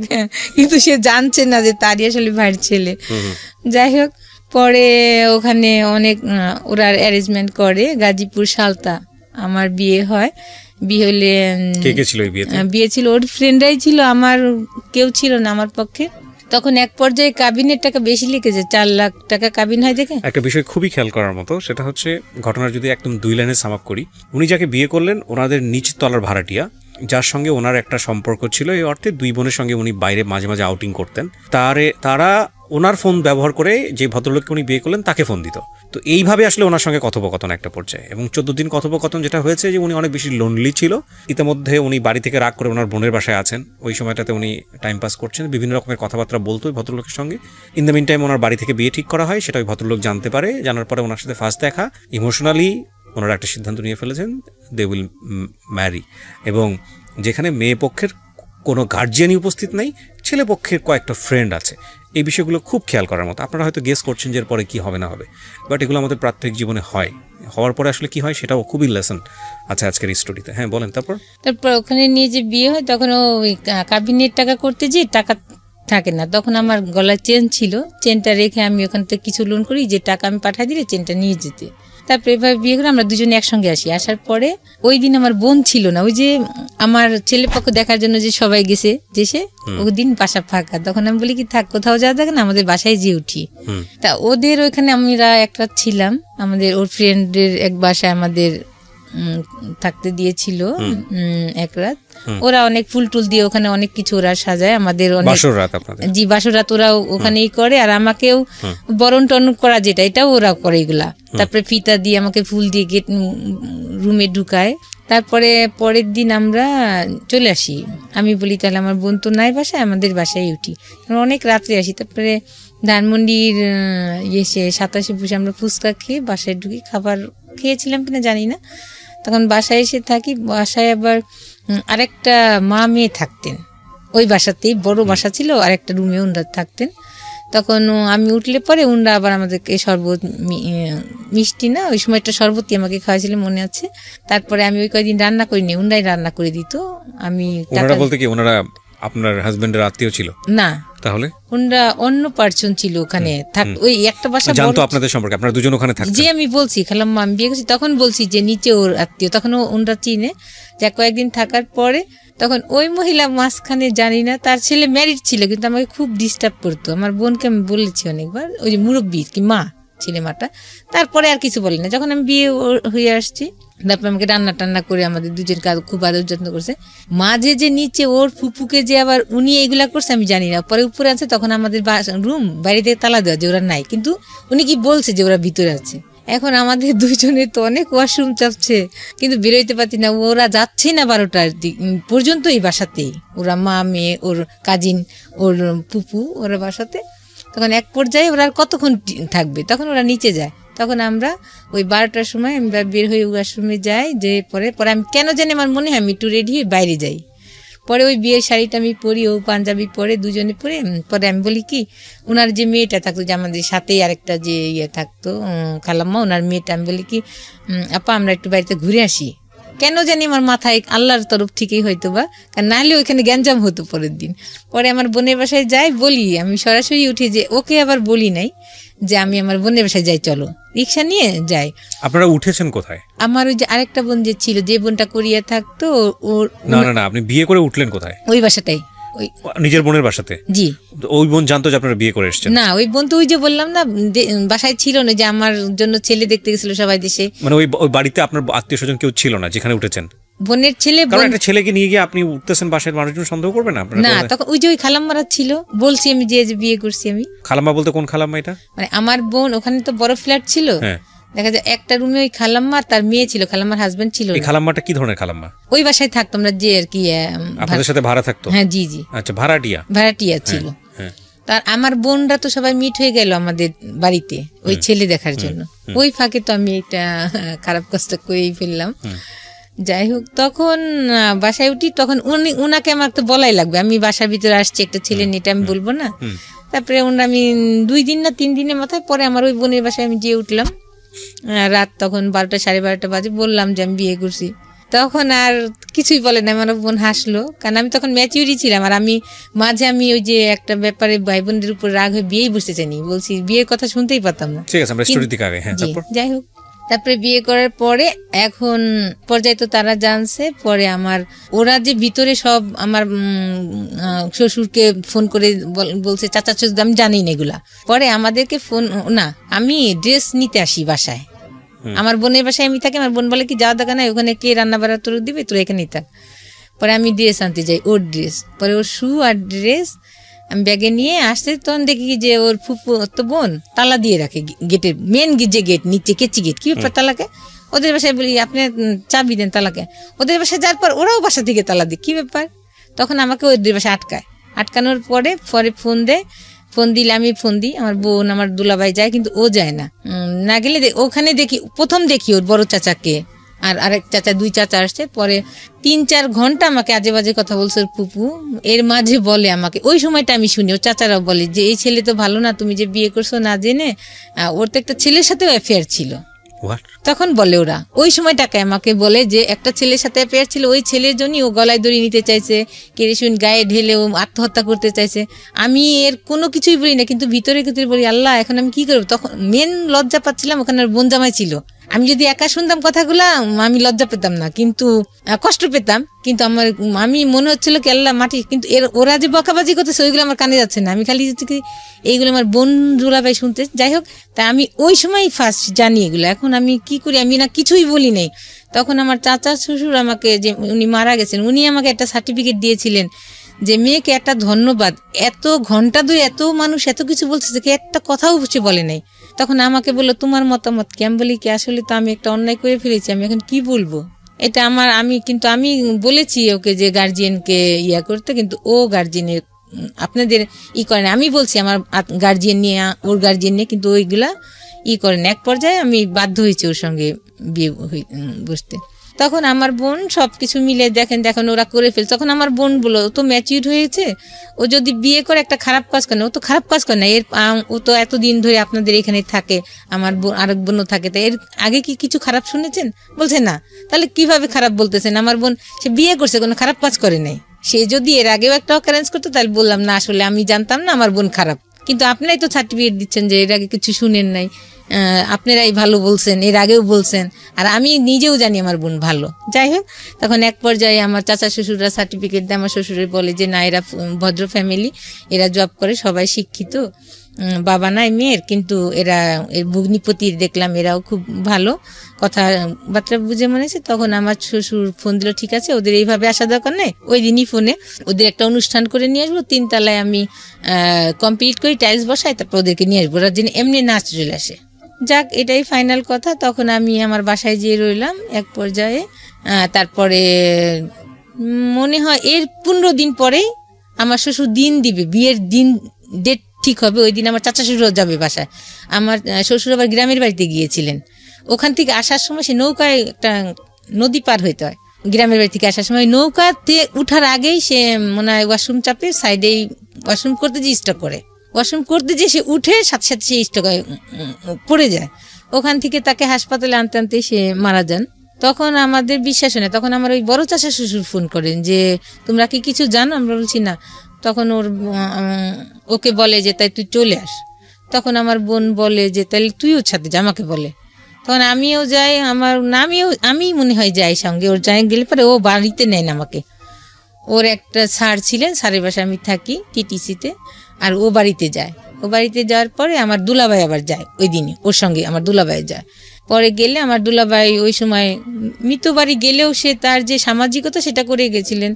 কিন্তু সে জানছে না যে তারই আসলে ভাইয়ের ছেলে। যাই হোক, পরে ওখানে অনেক ওরা অ্যারেঞ্জমেন্ট করে, গাজীপুর সালতা আমার বিয়ে হয়। বিয়ে হলে বিয়ে ছিল ওর ফ্রেন্ডরাই ছিল, আমার কেউ ছিল না আমার পক্ষে। তখন এক পর্যায়ে কাবিনের টাকা বেশি লিখেছে, 4 লাখ টাকা কাবিন হয় দেখে। একটা বিষয় খুবই খেয়াল করার মতো, সেটা হচ্ছে ঘটনার যদি একদম 2 লাইনে সাম আপ করি, উনি যাকে বিয়ে করলেন ওনাদের নিচ তলার ভাড়াটিয়া, যার সঙ্গে ওনার একটা সম্পর্ক ছিল, এই অর্থে 2 বোনের সঙ্গে উনি বাইরে মাঝে মাঝে আউটিং করতেন। তারা ওনার ফোন ব্যবহার করে যে ভদ্রলোককে উনি বিয়ে করলেন তাকে ফোন দিত। তো এইভাবে আসলে ওনার সঙ্গে কথোপকথন একটা পর্যায়ে, এবং 14 দিন কথোপকথন যেটা হয়েছে যে উনি অনেক বেশি লোনলি ছিল। ইতিমধ্যে উনি বাড়ি থেকে রাগ করে ওনার বোনের বাসায় আছেন, ওই সময়টাতে উনি টাইম পাস করছেন, বিভিন্ন রকমের কথাবার্তা বলতো ওই ভদ্রলোকের সঙ্গে। ইন দ্য মিন টাইম ওনার বাড়ি থেকে বিয়ে ঠিক করা হয়, সেটা ওই ভদ্রলোক জানতে পারে। জানার পরে ওনার সাথে ফার্স্ট দেখা, ইমোশনালি ওনারা একটা সিদ্ধান্ত নিয়ে ফেলেছেন, দে উইল ম্যারি। এবং যেখানে মেয়ে পক্ষের কোনো গার্জিয়ানই উপস্থিত নেই, ছেলে পক্ষের কয়েকটা ফ্রেন্ড আছে। এই বিষয়গুলো খুব খেয়াল করার মতো। আপনারা হয়তো গেস করছেন যে এর পরে কী হবে না হবে, বাট এগুলো আমাদের প্রাত্যহিক জীবনে হয়। হওয়ার পরে আসলে কি হয় সেটাও খুবই লেসন আছে আজকের স্টোরিতে। হ্যাঁ বলেন। তারপর ওখানে নিয়ে যে বিয়ে হয়, তখন ওই কাবিনের টাকা করতে যে টাকা থাকে না, তখন আমার গলায় চেন ছিল, চেনটা রেখে আমি ওখান থেকে কিছু লোন করি, যে টাকা আমি পাঠিয়ে দিলে চেনটা নিয়ে যেতে। তারপরে এভাবে বিয়ে করে আমরা দুজনে একসঙ্গে আসি। আসার পরে ওই দিন আমার বোন ছিল না, ওই যে আমার ছেলে পক্ষ দেখার জন্য যে সবাই গেছে, ওই দিন বাসা ফাঁকা। তখন আমি বলি কি থাক, কোথাও যাওয়া থাকে না, আমাদের বাসায় যে উঠি। তা ওদের ওইখানে আমরা একটা ছিলাম, আমাদের ওর ফ্রেন্ডের এক বাসায় আমাদের থাকতে দিয়েছিল এক রাত। ওরা অনেক ফুল টুল দিয়ে ওখানে অনেক কিছু ওরা সাজায় আমাদের, অনেক জি বাসর রাত ওরা ওখানেই করে। আর আমাকেও বরণ টরণ করা যেটা এটাও ওরা করে এগুলা। তারপরে ফিতা দিয়ে আমাকে ফুল দিয়ে গেট রুমে ঢুকায়। তারপরে পরের দিন আমরা চলে আসি। আমি বলি তাহলে আমার বোন তো নাই বাসায়, আমাদের বাসায় উঠি, অনেক রাত্রে আসি। তারপরে ধানমন্ডির এসে 27 বসে আমরা ফুচকা খেয়ে বাসায় ঢুকি। খাবার খেয়েছিলাম কিনা জানি না। তখন বাসায় এসে থাকি। বাসায় আবার আরেকটা মা মেয়ে থাকতেন ওই বাসাতেই, বড় বাসা ছিল, আরেকটা রুমে ওনারা থাকতেন। তখন আমি উঠলে পরে ওনারা আবার আমাদেরকে শরবত, মিষ্টি না ওই সময় একটা শরবতই আমাকে খাওয়াইছিল মনে আছে। তারপরে আমি ওই কয়েকদিন রান্না করিনি, ওনারাই রান্না করে দিত। আমি বলতে কি ওনারা আপনার হাজবেন্ডের আত্মীয় ছিল না? তাহলে ওনারা অন্য পার্সন ছিল ওখানে থাক, ওই একটা বাসা জানতো আপনাদের সম্পর্কে, আপনারা দুজন ওখানে থাকতেন? জি আমি বলছি খালাম্মা আমি বিয়ে করছি, তখন বলছি যে নিচে ওর আত্মীয়, তখন ওনারা চিনে। যা কয়েকদিন থাকার পরে তখন ওই মহিলা মাঝখানে জানি না, তার ছেলে ম্যারিড ছিল কিন্তু আমাকে খুব ডিস্টার্ব করতো। আমার বোনকে আমি বলেছি অনেকবার, ওই যে মুরব্বী কি মা ছেলে মাটা। তারপরে আর কিছু বলি না। যখন আমি বিয়ে হয়ে আসছি তারপর আমাকে রান্না টান্না করে আমাদের দুজন কাজ খুব আদর যত্ন করছে। মাঝে যে নিচে ওর ফুপুকে যে আবার উনি এগুলা করছে আমি জানি না। পরে উপরে আছে, তখন আমাদের রুম বাইরে থেকে তালা দেওয়া যে ওরা নাই, কিন্তু উনি কি বলছে যে ওরা ভিতরে আছে। এখন আমাদের দুইজনের তো অনেক ওয়াশরুম চাপছে কিন্তু বেরোইতে পারছি না। ওরা যাচ্ছে না 12টার পর্যন্ত এই বাসাতেই, ওরা মা মেয়ে ওর কাজিন ওর পুপু ওরা বাসাতে। তখন এক পর্যায়ে ওরা আর কতক্ষণ থাকবে, তখন ওরা নিচে যায়। তখন আমরা ওই 12টার সময় আমরা বের হয়ে ওয়াশরুমে যাই, যে পরে আমি কেন জানি আমার মনে হয় আমি একটু রেডি হয়ে বাইরে যাই। পরে ওই বিয়ের শাড়িটা আমি পরি, ও পাঞ্জাবি পরে, দুজনে পরে। পরে আমি বলি কি ওনার যে মেয়েটা থাকতো, যে আমাদের সাথেই আরেকটা যে ইয়ে থাকতো খালাম্মা, ওনার মেয়েটা, আমি বলি কি আপা আমরা একটু বাড়িতে ঘুরে আসি। কেন জানি আমার মাথায় আল্লাহর তরফ থেকেই হয়তো বা, কারণ নাহলে ওইখানে গ্যাঞ্জাম হতো পরের দিন। পরে আমার বোনের বাসায় যাই, বলি আমি সরাসরি উঠে, যে ওকে আবার বলি নাই যে আমি আমার বোনের বাসায় যাই, চলো রিক্সা নিয়ে যাই। আপনারা উঠেছেন কোথায়? আমার ওই যে আরেকটা বোন যে ছিল, যে বোনটা কোরিয়া থাকতো, ওর না আপনি বিয়ে করে উঠলেন কোথায়? ওই বাসাটাই, ওই নিজের বোনের বাসাতে? জি। ওই বোন জানতো যে আপনারা বিয়ে করে এসেছেন? না, ওই বোন তো ওই যে বললাম না বাসায় ছিল না, যে আমার জন্য ছেলে দেখতে গেছিল সবাই দেশে। মানে ওই বাড়িতে আপনার আত্মীয় স্বজন কেউ ছিল না যেখানে উঠেছেন? বোনের ছেলে, কারণ একটা ছেলেকে নিয়ে গিয়ে আপনি উঠতেছেন, বাসায় মানুষজন সন্দেহ করবে না? না, তখন ওই যে ওই খালাম্মারা ছিল, বলছি আমি যে বিয়ে করছি আমি। খালাম্মা বলতে কোন খালাম্মা এটা? মানে আমার বোন, ওখানে তো বড় ফ্ল্যাট ছিল, দেখা যায় একটা রুমে ওই খালাম্মা তার মেয়ে ছিল, খালাম্মার হাজবেন্ড ছিল। এই খালাম্মাটা কি ধরনের খালাম্মা? ওই বাসায় থাকতো আমরা, যে আর কি আপনাদের সাথে ভাড়া থাকতো? হ্যাঁ জি জি। আচ্ছা, ভাড়াটিয়া ছিল। তার আমার বোনরা তো সবাই মিট হয়ে গেল আমাদের বাড়িতে ওই ছেলে দেখার জন্য। ওই ফাঁকে তো আমি একটা খারাপ কাজটা করেই ফেললাম। যাই হোক, তখন বাসায় উঠি, তখন উনাকে আমার তো বলাই লাগবে, আমি বাসার ভিতরে আসছি একটা ছেলে নিয়ে, এটা আমি বলবো না। তারপরে আমি 2 দিন না 3 দিনের মাথায় পরে আমার ওই বোনের বাসায় আমি যেয়ে উঠলাম রাত, তখন 12টা 12:30 বাজে, বললাম যে আমি বিয়ে করছি। তখন আর কিছুই বলে না, আমার বোন হাসলো, কারণ আমি তখন ম্যাচিউরি ছিলাম। আর আমি মাঝে ওই যে একটা ব্যাপারে ভাই বোনদের উপর রাগ হয়ে বিয়েই বসতে চাইনি, বলছি বিয়ের কথা শুনতেই পারতাম না। ঠিক আছে, আমরা স্টোরি দিকে আগে। হ্যাঁ, তারপর যাই হোক, তারপরে বিয়ে করার পরে এখন পর্যায়ে তো তারা জানছে। পরে ওরা যে ভিতরে সব আমার শ্বশুরকে ফোন করে বলছে, চাচা শ্বশুর আমি জানি না এগুলা। পরে আমাদেরকে ফোন না, আমি ড্রেস নিতে আসি বাসায়, আমার বোনের বাসায় আমি থাকি। আমার বোন বলে কি যাওয়া দেখা নাই, ওখানে কে রান্না বাড়া তোর দিবে, তোর এখানেই থাক। পরে আমি ড্রেস আনতে যাই, ওর ড্রেস, পরে ওর শু আর ড্রেস আমি ব্যাগে নিয়ে আসতে, তখন দেখি যে ওর ফুপু তো বোন তালা দিয়ে রাখে গেটের, মেন যে গেট নিচে কেচি গেট, কি ব্যাপার তালাকে? ওদের বাসায় বলি আপনি চাবি দেন তালাকে। ওদের বাসায় যাওয়ার পর ওরাও বাসা থেকে তালা দিই, কি ব্যাপার? তখন আমাকে ওদের বাসায় আটকানোর পরে ফোন দিলে আমি ফোন দিই, আমার বোন আমার দুলাভাই যায়, কিন্তু ও যায় না গেলে ওখানে প্রথম দেখি ওর বড় চাচাকে, আর আরেক চাচা, 2 চাচা আসছে। পরে 3-4 ঘন্টা আমাকে আজে বাজে কথা বলছে ওর পুপু। এর মাঝে বলে আমাকে, ওই সময়টা আমি শুনি, ওর চাচারাও বলে যে এই ছেলে তো ভালো না, তুমি যে বিয়ে করছো না জেনে, ওর তো একটা ছেলের সাথেও অ্যাফেয়ার ছিল। তখন বলে ওরা, ওই সময়টাকে আমাকে বলে যে একটা ছেলের সাথে অ্যাফেয়ার ছিল, ওই ছেলের জন্যই ও গলায় দড়ি নিতে চাইছে, কেরোসিন গায়ে ঢেলে ও আত্মহত্যা করতে চাইছে। আমি এর কোনো কিছুই বলি না, কিন্তু ভিতরে বলি আল্লাহ এখন আমি কি করবো। তখন মেন লজ্জা পাচ্ছিলাম, ওখানে বোন জামাই ছিল। আমি যদি একা শুনতাম কথাগুলা আমি লজ্জা পেতাম না, কিন্তু কষ্ট পেতাম, কিন্তু আমি মনে হচ্ছিল কি আল্লাহ মাটি, কিন্তু ওরা যে বকাবাজি করতেছে ওইগুলো আমার কানে যাচ্ছে না, আমি খালি এইগুলো আমার বোন দুলাভাই শুনতে। যাই হোক, তা আমি ওই সময় ফার্স্ট জানি এগুলো। এখন আমি কি করি, আমি না কিছুই বলি নাই, তখন আমার চাচা শ্বশুর আমাকে, যে উনি মারা গেছেন, উনি আমাকে একটা সার্টিফিকেট দিয়েছিলেন যে মেয়েকে একটা ধন্যবাদ, এত ঘন্টা ধরে এত মানুষ এত কিছু বলছে, যে একটা কথাও সে বলে নাই। তখন আমাকে বললো তোমার মতামত কি? আমি বলি কি আসলে তো আমি একটা অন্যায় করে ফেলেছি, আমি এখন কি বলবো, এটা আমার, আমি বলেছি ওকে যে গার্জিয়ানকে ইয়া করতে, কিন্তু ও গার্জিয়ানের আপনাদের করে না। আমি বলছি আমার গার্জিয়ান নিয়ে, ওর গার্জিয়ান নিয়ে, কিন্তু ওইগুলা করেন। এক পর্যায়ে আমি বাধ্য হয়েছি ওর সঙ্গে বিয়ে বসতে। তখন আমার বোন সবকিছু মিলে দেখেন ওরা করে ফেলছে। তখন আমার বোন বললো ও তো ম্যাচিউর হয়েছে, ও যদি বিয়ে করে একটা খারাপ কাজ করে না, ও তো খারাপ কাজ করে না, ও তো এতদিন ধরে আপনাদের এখানে থাকে, আমার বোন আরেক বোনও থাকে, তাই এর আগে কি কিছু খারাপ শুনেছেন? বলছে না। তাহলে কিভাবে খারাপ বলতেছেন? আমার বোন সে বিয়ে করছে, কোনো খারাপ কাজ করে নাই। সে যদি এর আগেও একটা অকারেন্স করতো তাহলে বললাম না আসলে আমি জানতাম না আমার বোন খারাপ, কিন্তু আপনারাই তো সার্টিফিকেট দিচ্ছেন যে এর আগে কিছু শুনেন নাই, আপনারাই ভালো বলছেন, এর আগেও বলছেন, আর আমি নিজেও জানি আমার বোন ভালো। যাই হোক, তখন এক পর্যায়ে আমার চাচা শ্বশুররা সার্টিফিকেট দেয়, আমার শ্বশুরে বলে যে না এরা ভদ্র ফ্যামিলি, এরা জব করে, সবাই শিক্ষিত, বাবা নাই মেয়ের, কিন্তু এরা এর ভগ্নিপতি দেখলাম এরাও খুব ভালো, কথাবার্তা বুঝে মনে হচ্ছে। তখন আমার শ্বশুর ফোন দিল, ঠিক আছে ওদের এইভাবে আসা দরকার নেই, ওই দিনই ফোনে ওদের একটা অনুষ্ঠান করে নিয়ে আসবো, 3 তলায় আমি কমপ্লিট করি, টাইলস বসাই, তারপর ওদেরকে নিয়ে আসবো, ওরা যেন এমনি নাচ চলে আসে। যাক, এটাই ফাইনাল কথা। তখন আমি আমার বাসায় যেয়ে রইলাম। এক পর্যায়ে তারপরে মনে হয় এর 15 দিন পরেই আমার শ্বশুর দিন দিবে, বিয়ের দিন ডেট ঠিক হবে, ওই দিন আমার চাচা শ্বশুর যাবে বাসায়। আমার শ্বশুর আবার গ্রামের বাড়িতে গিয়েছিলেন, ওখান থেকে আসার সময় সে নৌকায় একটা নদী পার হইতে হয়, গ্রামের বাড়ি থেকে আসার সময় নৌকাতে উঠার আগেই সে মনে হয় ওয়াশরুম চাপে সাইডেই ওয়াশরুম করতে যে স্টক করে, ওয়াশরুম করতে যে সে উঠে সাথে সাথে সে স্টকে পড়ে যায়। ওখান থেকে তাকে হাসপাতালে আনতে আনতে সে মারা যান। তখন আমাদের বিশ্বাস হয় না, তখন আমার ওই বড় চাচা শ্বশুর ফোন করেন যে তোমরা কি কিছু জানো? আমরা বলছি না। তখন ওকে বলে যে তাই তুই চলে আস। তখন আমার বোন বলে যে তাহলে তুই ওর সাথে যা, আমাকে বলে। তখন আমিও যাই, আমি মনে হয় যাই সঙ্গে, ওর যাই গেলে পরে ও বাড়িতে নেন আমাকে। ওর একটা স্যার ছিলেন, স্যারের বাসায় আমি থাকি টিটিসিতে, আর ও বাড়িতে যায়। ও বাড়িতে যাওয়ার পরে আমার দুলাভাই আবার যায় ওই দিনে, ওর সঙ্গে আমার দুলাভাই যায়। পরে গেলে আমার দুলাভাই ওই সময় মৃত বাড়ি গেলেও সে তার যে সামাজিকতা সেটা করে গেছিলেন,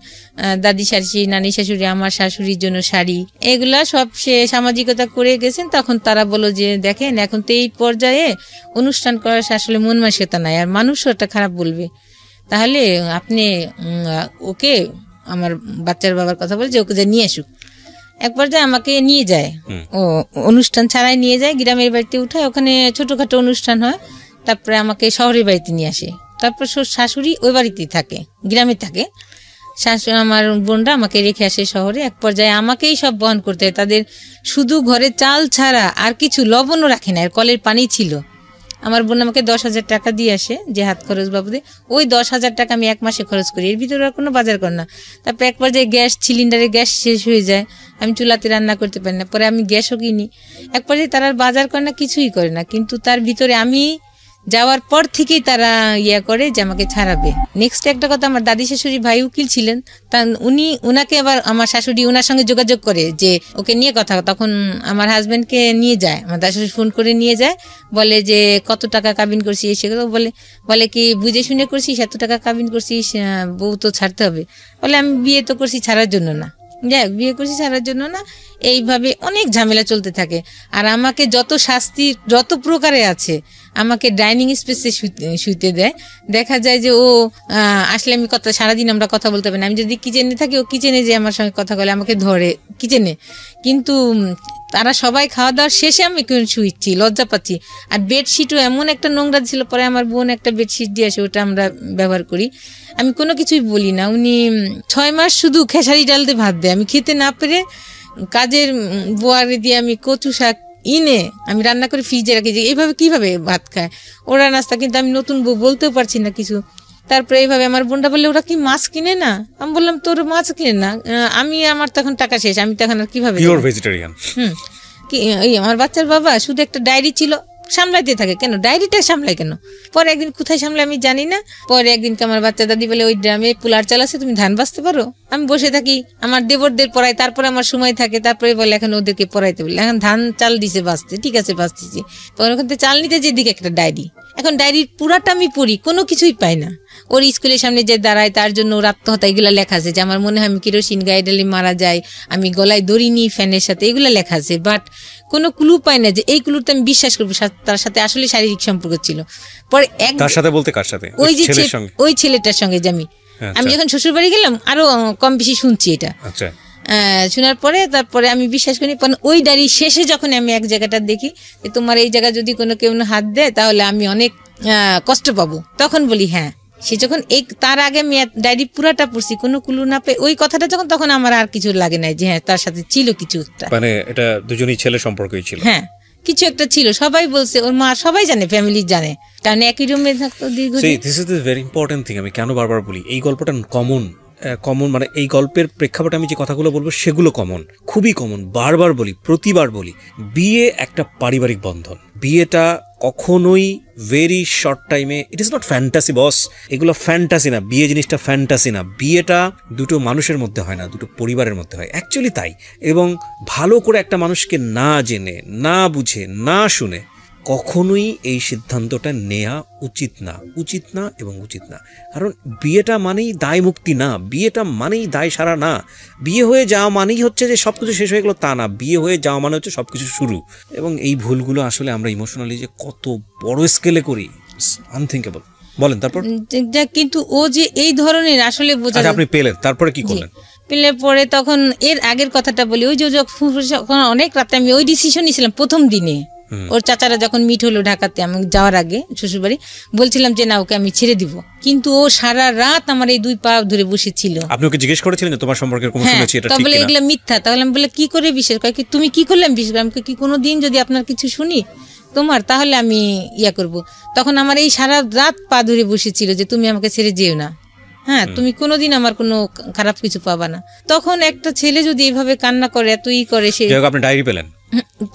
দাদি শাশুড়ি, নানি শাশুড়ি, আমার শাশুড়ির জন্য শাড়ি, এগুলা সব সে সামাজিকতা করে গেছেন। তখন তারা বললো যে দেখেন এখন তো এই পর্যায়ে অনুষ্ঠান করার আসলে মন মানসিকতা নাই, আর মানুষও একটা খারাপ বলবে, তাহলে আপনি ওকে, আমার বাচ্চার বাবার কথা বলে যে ওকে যে নিয়ে আসুক। এক পর্যায়ে আমাকে নিয়ে যায়, ও অনুষ্ঠান ছাড়াই নিয়ে যায়, গ্রামের বাড়িতে উঠায়, ওখানে ছোটখাটো অনুষ্ঠান হয়, তারপরে আমাকে শহরের বাড়িতে নিয়ে আসে। তারপর শাশুড়ি ওই বাড়িতেই থাকে, গ্রামে থাকে। শাশুড়ি আমার বোনরা আমাকে রেখে আসে শহরে। এক পর্যায়ে আমাকেই সব বহন করতে হয়, তাদের শুধু ঘরে চাল ছাড়া আর কিছু লবণও রাখে না, আর কলের পানি ছিল। আমার বোন আমাকে 10,000 টাকা দিয়ে আসে যে হাত খরচ বাবদে, ওই 10,000 টাকা আমি 1 মাসে খরচ করি, এর ভিতরে আর কোনো বাজার কর না। তারপর এক পর্যায়ে সিলিন্ডারে গ্যাস শেষ হয়ে যায়, আমি চুলাতে রান্না করতে পারি না, পরে আমি গ্যাসও কিনি। এক পর্যায়ে তারা আর বাজার করে না, কিছুই করে না, কিন্তু তার ভিতরে আমি যাওয়ার পর থেকেই তারা করে যে আমাকে ছাড়াবে। নেক্সট একটা কথা, আমার দাদি শাশুড়ি ভাই উকিল ছিলেন, তা উনাকে আবার আমার শাশুড়ি ওনার সঙ্গে যোগাযোগ করে যে ওকে নিয়ে কথা। তখন আমার হাজবেন্ডকে নিয়ে যায়, আমার দাদি শাশুড়ি ফোন করে নিয়ে যায়, বলে যে কত টাকা কাবিন করছি, সেগুলো বলে কি বুঝে শুনে করছিস, এত টাকা কাবিন করছিস, বউ তো ছাড়তে হবে। বলে আমি বিয়ে তো করছি ছাড়ার জন্য না, যাই বিয়ে করছি ছাড়ার জন্য না। এইভাবে অনেক ঝামেলা চলতে থাকে। আর আমাকে যত শাস্তি যত প্রকারে আছে, আমাকে ডাইনিং স্পেসে শুইতে দেয়। দেখা যায় যে ও আসলে আমি সারাদিন আমরা কথা বলতে পারি না, আমি যদি কিচেনে থাকি ও কিচেনে যে আমার সঙ্গে কথা বলে, আমাকে ধরে কিচেনে। কিন্তু তারা সবাই খাওয়া দাওয়ার শেষে আমি শুইছি, লজ্জা পাচ্ছি। আর বেডশিটও এমন একটা নোংরা ছিল, পরে আমার বোন একটা বেডশিট দিয়ে আসে, ওটা আমরা ব্যবহার করি। আমি কোনো কিছুই বলি না। উনি 6 মাস শুধু খেসারি ডাল দিয়ে ভাত দেয়, আমি খেতে না পেরে কাজের বোয়ারে দিয়ে আমি কচু শাক আমি রান্না করে ফ্রিজে রাখি, যে এইভাবে কিভাবে ভাত খায় ওরা নাস্তা, কিন্তু আমি নতুন বউ বলতেও পারছি না কিছু। তারপরে এইভাবে আমার বোনটা বললে ওরা কি মাছ কিনে না? আমি বললাম তোর মাছ কিনে না, আমার তখন টাকা শেষ, আমি তখন আর কিভাবে আমার বাচ্চার বাবা শুধু একটা ডায়েরি ছিল, সামলাইতে থাকে। কেন ডায়েরিটা সামলায় কেন? পরে একদিন কোথায় সামলায় আমি জানি না। পরে একদিনকে আমার বাচ্চা দাদি বলে ওই ড্রামে পোলার চাল আছে, তুমি ধান বাঁচতে পারো? আমি বসে থাকি, আমার দেবরদের পড়াই, তারপরে আমার সময় থাকে, তারপরে বলে এখন ওদেরকে পড়াইতে বলে, এখন ধান চাল দিছে বাঁচতে, ঠিক আছে বাঁচতেছি। তখন ওখান থেকে চাল নিতে যেদিকে একটা ডায়েরি, এখন ডায়েরির পুরাটা আমি পড়ি, কোনো কিছুই পাই না। ওর স্কুলের সামনে যে দাঁড়ায় তার জন্য ওর আত্মহত্যা, এগুলো লেখা আছে যে আমার মনে হয় আমি কেরোসিন গায়ে ঢেলে মারা যাই, আমি গলায় দড়ি নিই ফ্যানের সাথে, এগুলো লেখা আছে। বাট কোনো ক্লু পাই না যে এই ক্লুতে আমি বিশ্বাস করবো তার সাথে আসলে শারীরিক সম্পর্ক ছিল। পরে তার সাথে বলতে কার সাথে? ওই ছেলেটার সঙ্গে যে আমি যখন শ্বশুর বাড়ি গেলাম আরো কম বেশি শুনছি এটা। আচ্ছা, শোনার পরে তারপরে আমি বিশ্বাস করি। ওই ডায়েরি শেষে যখন আমি এক জায়গাটা দেখি যে তোমার এই জায়গা যদি কোনো কেউ হাত দেয় তাহলে আমি অনেক কষ্ট পাবো, তখন বলি হ্যাঁ। সে যখন তার আগে আমি ডায়েরি পুরাটা পড়ছি, কোনো ক্লু না পেয়ে ওই কথাটা যখন, তখন আমার আর কিছু লাগে না যে হ্যাঁ তার সাথে ছিল কিছু একটা, মানে এটা দুজনেই ছেলে সম্পর্কই ছিল। হ্যাঁ কিছু একটা ছিল, সবাই বলছে, ওর মা সবাই জানে, ফ্যামিলি জানে, কারণ একই রুমে থাকতো দীর্ঘদিন। This is the very important thing. আমি কেন বারবার বলি এই গল্পটা কমন, মানে এই গল্পের প্রেক্ষাপটে আমি যে কথাগুলো বলবো সেগুলো কমন, খুবই কমন। বারবার বলি, প্রতিবার বলি, বিয়ে একটা পারিবারিক বন্ধন। বিয়েটা কখনোই ভেরি শর্ট টাইমে, ইট ইজ নট ফ্যান্টাসি বস, এগুলো ফ্যান্টাসি না, বিয়ে জিনিসটা ফ্যান্টাসি না। বিয়েটা দুটো মানুষের মধ্যে হয় না, দুটো পরিবারের মধ্যে হয়, অ্যাকচুয়ালি তাই। এবং ভালো করে একটা মানুষকে না জেনে, না বুঝে, না শুনে কখনোই এই সিদ্ধান্তটা নেওয়া উচিত না এবং উচিত না। কারণ বিয়েটা মানেই দায় মুক্তি না, বিয়েটা মানেই দায় সারা না। বিয়ে হয়ে যাওয়া মানেই হচ্ছে যে সবকিছু শেষ হয়ে গেলো তা না, বিয়ে হয়ে যাওয়া মানে হচ্ছে সবকিছু শুরু। এবং এই ভুলগুলো আসলে আমরা ইমোশনালি যে কত বড় স্কেলে করি, আনথিঙ্কেবল। বলেন তারপর। কিন্তু ও যে এই ধরনের আসলে বোঝা। আপনি পেলেন, তারপরে কি করলেন? পেলে পরে তখন এর আগের কথাটা বলি, ওই যে যখন অনেক রাতে আমি ওই ডিসিশন নিয়েছিলাম প্রথম দিনে, ওর চাচারা যখন মিট হলো ঢাকাতে, আমি যাওয়ার আগে শ্বশুরবাড়ি, বলছিলাম যে না ওকে আমি ছেড়ে দিব, কিন্তু ও সারা রাত আমার এই দুই পা ধরে বসেছিল। আপনি ওকে জিজ্ঞেস করেছিলেন যে তোমার সম্পর্কে এরকম শুনেছি এটা ঠিক কিনা? বলে এগুলো মিথ্যা। তাহলে আমি বলে কি করে বিশ্বাস করি, তুমি কি করলে আমি বিশ্বাস করি? আমি কি কোনোদিন যদি আপনার কিছু শুনি তোমার, তাহলে আমি করব। তখন আমার এই সারা রাত পা ধরে বসেছিল যে তুমি আমাকে ছেড়ে যেও না, হ্যাঁ তুমি কোনোদিন আমার কোনো খারাপ কিছু পাবা না। তখন একটা ছেলে যদি এইভাবে কান্না করে, এত করে, সে আপনি ডায়েরি পেলেন,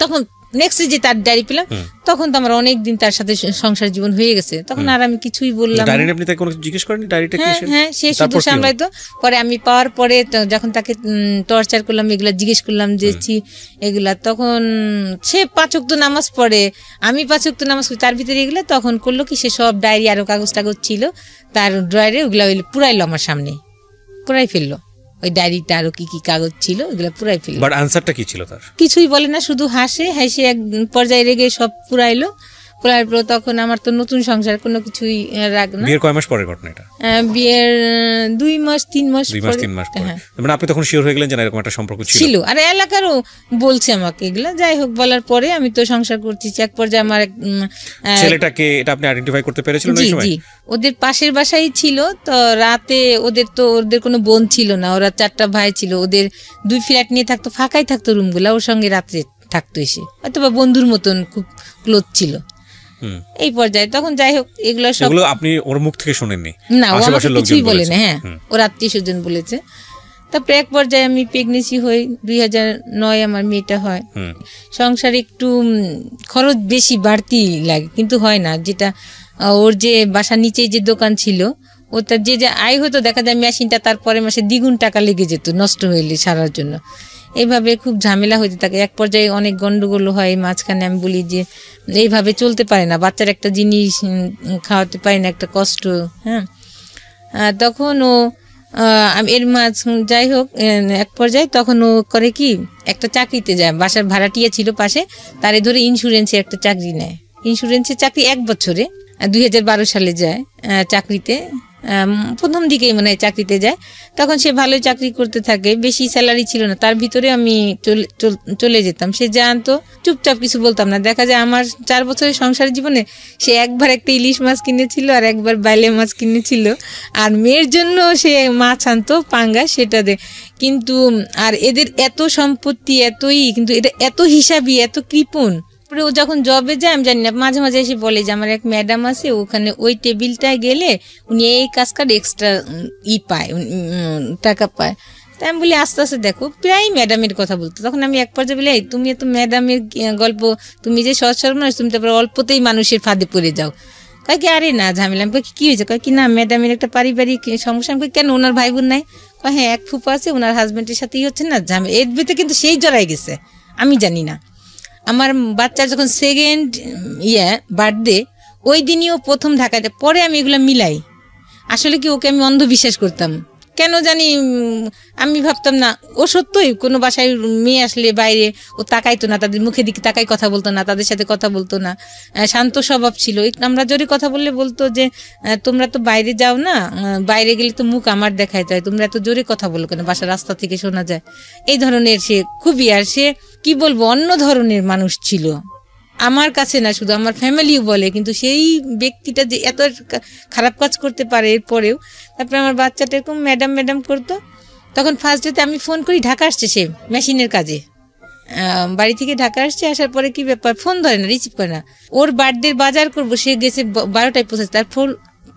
তখন নেক্সট যে তার ডায়েরি পেলাম, তখন তো আমার অনেকদিন তার সাথে সংসার জীবন হয়ে গেছে, তখন আর আমি কিছুই বললাম না। আপনি তাকে কোনো জিজ্ঞেস করেননি ডায়েরিটা কি? হ্যাঁ সে শুধু সামলাইতো। পরে আমি পাওয়ার পরে যখন তাকে টর্চার করলাম, এগুলা জিজ্ঞেস করলাম যে এগুলা, তখন সে 5 ওয়াক্ত নামাজ পড়ে, আমি 5 ওয়াক্ত নামাজ পড়ি, তার ভিতরে এগুলা তখন করলো কি, সে সব ডায়েরি আরো কাগজ টাগজ ছিল তার ড্রয়ারে, ওগুলা পুরাইলো আমার সামনে, পুরাই ফেললো। ওই ডায়েরিটা আরো কি কি কাগজ ছিল ওগুলো পুরাই ফেললো। বাট আনসারটা কি ছিল তার? কিছুই বলে না, শুধু হাসে এক পর্যায়ে রেগে সব পুরাইলো। তখন আমার তো নতুন সংসার, কোনো কিছুই রাগ না। বিয়ের কয় মাস পরের ঘটনা এটা? বিয়ের 2 মাস 3 মাস পরে। মানে আপনি তখন শিওর হয়ে গেলেন যে এরকম একটা সম্পর্ক ছিল, আর এলাকারও বলছে আমাকে এগুলা। যাই হোক, বলার পরে আমি তো সংসার করছি। এক পর্যায়ে আমার ছেলেটাকে এটা আপনি আইডেন্টিফাই করতে পেরেছিলেন ওই সময়? জি, ওদের পাশের বাসায় ছিল। তো রাতে ওদের কোনো বোন ছিল না, ওরা 4টা ভাই ছিল, ওদের 2 ফ্ল্যাট নিয়ে থাকতো, ফাঁকাই থাকতো রুমগুলা, ওর সঙ্গে রাত্রে থাকতো এসে, অথবা বন্ধুর মতন খুব ক্লোজ ছিল এই পর্যায়ে। তখন যাই হোক, এগুলো সব আপনি ওর মুখ থেকে শুনেননি? না, ও আমাকে কিছুই বলে না। হ্যাঁ, ওর আত্মীয়স্বজন বলেছে। তারপরে এক পর্যায়ে আমি প্রেগনেন্সি হই, 2009 আমার মেয়েটা হয়। সংসার একটু খরচ বেশি বাড়তি লাগে, কিন্তু হয় না। যেটা ওর যে বাসার নিচে যে দোকান ছিল, ওটার যে আয় হতো, দেখা যায় মেশিনটা তারপরে মাসে দ্বিগুণ টাকা লেগে যেত নষ্ট হইলে সারার জন্য। এইভাবে খুব ঝামেলা হইতে থাকে। এক পর্যায়ে অনেক গন্ডগোল হয় মাঝখানে। আমি বলি যে এইভাবে চলতে পারে না, বাচ্চার একটা জিনিস খাওয়াতে পারি না, একটা কষ্ট। হ্যাঁ, তখন ও এর মাঝ যাই হোক এক পর্যায়ে তখন ও করে কি, একটা চাকরিতে যায়, বাসার ভাড়াটিয়া ছিল পাশে, তারে ধরে ইন্স্যুরেন্সে একটা চাকরি নেয়। ইন্স্যুরেন্সের চাকরি 1 বছরে, 2012 সালে যায় চাকরিতে। প্রথম দিকেই মনে হয় চাকরিতে যায়। তখন সে ভালোই চাকরি করতে থাকে, বেশি স্যালারি ছিল না, তার ভিতরে আমি চলে যেতাম। সে জানতো, চুপচাপ কিছু বলতাম না। দেখা যায় আমার 4 বছরের সংসার জীবনে সে একবার একটা ইলিশ মাছ কিনেছিল, আর একবার বাইলে মাছ কিনেছিল, আর মেয়ের জন্য সে মাছ আনতো পাঙ্গা, সেটা দে। কিন্তু আর এদের এত সম্পত্তি, এতই, কিন্তু এটা এত হিসাবি, এত কৃপণ। ও যখন জবে যায় আমি জানি না, মাঝে মাঝে এসে বলে যে আমার এক ম্যাডাম আছে, ওখানে ওই টেবিলটায় গেলে উনি এই কাজ কার্ড এক্সট্রা পায়, টাকা পায়। তাই আমি বলি আস্তে আস্তে দেখো, প্রায় ম্যাডামের কথা বলতো। তখন আমি এক পর্যায়ে বলি, তুমি এত ম্যাডামের গল্প, তুমি যে সৎ সর্বনাশ, তুমি তারপরে অল্পতেই মানুষের ফাঁদে পড়ে যাও। কয় কি আরে না ঝামেলা। আমি কি হয়েছে? কয় কি না ম্যাডামের একটা পারিবারিক সমস্যা। আমি কেন, ওনার ভাই বোন নাই? কয় হ্যাঁ, এক ফুপা আছে, ওনার হাজবেন্ডের সাথেই হচ্ছে না ঝামেলা। এর ভিতরে কিন্তু সেই জড়াই গেছে, আমি জানি না। আমার বাচ্চার যখন 2nd বার্থডে, ওই দিনই ও প্রথম ঢাকাতে, পরে আমি এগুলো মিলাই। আসলে কি ওকে আমি অন্ধবিশ্বাস করতাম, কেন জানি আমি ভাবতাম না ও সত্যই কোনো বাসায় মেয়ে আসলে বাইরে ও তাকাইতো না, তাদের মুখের দিকে তাকাই কথা বলতো না, তাদের সাথে কথা বলতো না, শান্ত স্বভাব ছিল। আমরা জোরে কথা বললে বলতো যে তোমরা তো বাইরে যাও না, বাইরে গেলে তো মুখ আমার দেখাইতে হয়, তোমরা এত জোরে কথা বলো কেন, বাসার রাস্তা থেকে শোনা যায়। এই ধরনের সে খুবই, আর সে কি বলবো অন্য ধরনের মানুষ ছিল আমার কাছে না, শুধু আমার ফ্যামিলিও বলে, কিন্তু সেই ব্যক্তিটা যে এত খারাপ কাজ করতে পারে এরপরেও। তারপরে আমার বাচ্চাটা এরকম ম্যাডাম ম্যাডাম করতো। তখন ফার্স্ট ডেতে আমি ফোন করি, ঢাকা আসছে সে মেশিনের কাজে, বাড়ি থেকে ঢাকা আসছে, আসার পরে কি ব্যাপার ফোন ধরে না, রিসিভ করে না। ওর বার্থডে বাজার করবো, সে গেছে 12টায় পৌঁছেছে, তার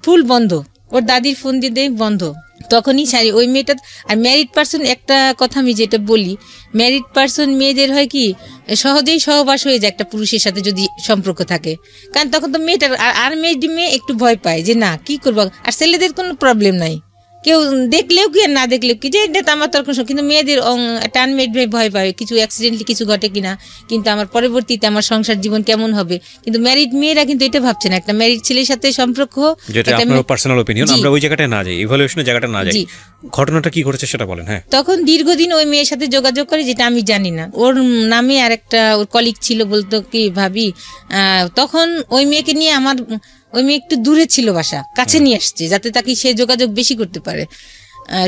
ফুল বন্ধ, ওর দাদির ফোন দিয়ে দেয় বন্ধ। তখনই সারি ওই মেয়েটা, আর ম্যারিড পার্সন একটা কথা আমি যেটা বলি, ম্যারিড পার্সন মেয়েদের হয় কি সহজেই সহবাস হয়ে যায় একটা পুরুষের সাথে যদি সম্পর্ক থাকে, কারণ তখন তো মেয়েটার আর মেয়ে একটু ভয় পায় যে না কি করবো। আর ছেলেদের কোনো প্রবলেম নাই, কেউ দেখলেও কি আর না দেখলেও কি, যে এটা আমার তর্ক, কিন্তু মেয়েদের একটা আনমেড ভয় পায় কিছু অ্যাক্সিডেন্টলি কিছু ঘটে কিনা, কিন্তু আমার পরবর্তীতে আমার সংসার জীবন কেমন হবে। কিন্তু ম্যারিড মেয়েরা কিন্তু এটা ভাবছে না, একটা ম্যারিড ছেলের সাথে সম্পর্ক, যেটা আপনার পার্সোনাল অপিনিয়ন, আমরা ওই জায়গাটায় না যাই, ইভালুয়েশনের জায়গাটা না যাই, ঘটনাটা কি ঘটেছে সেটা বলেন। হ্যাঁ, তখন দীর্ঘদিন ওই মেয়ের সাথে যোগাযোগ করে, যেটা আমি জানি না, ওর নামে আর একটা ওর কলিগ ছিল, বলতো কি ভাবি, তখন ওই মেয়েকে নিয়ে ওই মেয়ে একটু দূরে ছিল, বাসা কাছে নিয়ে আসছে যাতে তাকে সে যোগাযোগ বেশি করতে পারে,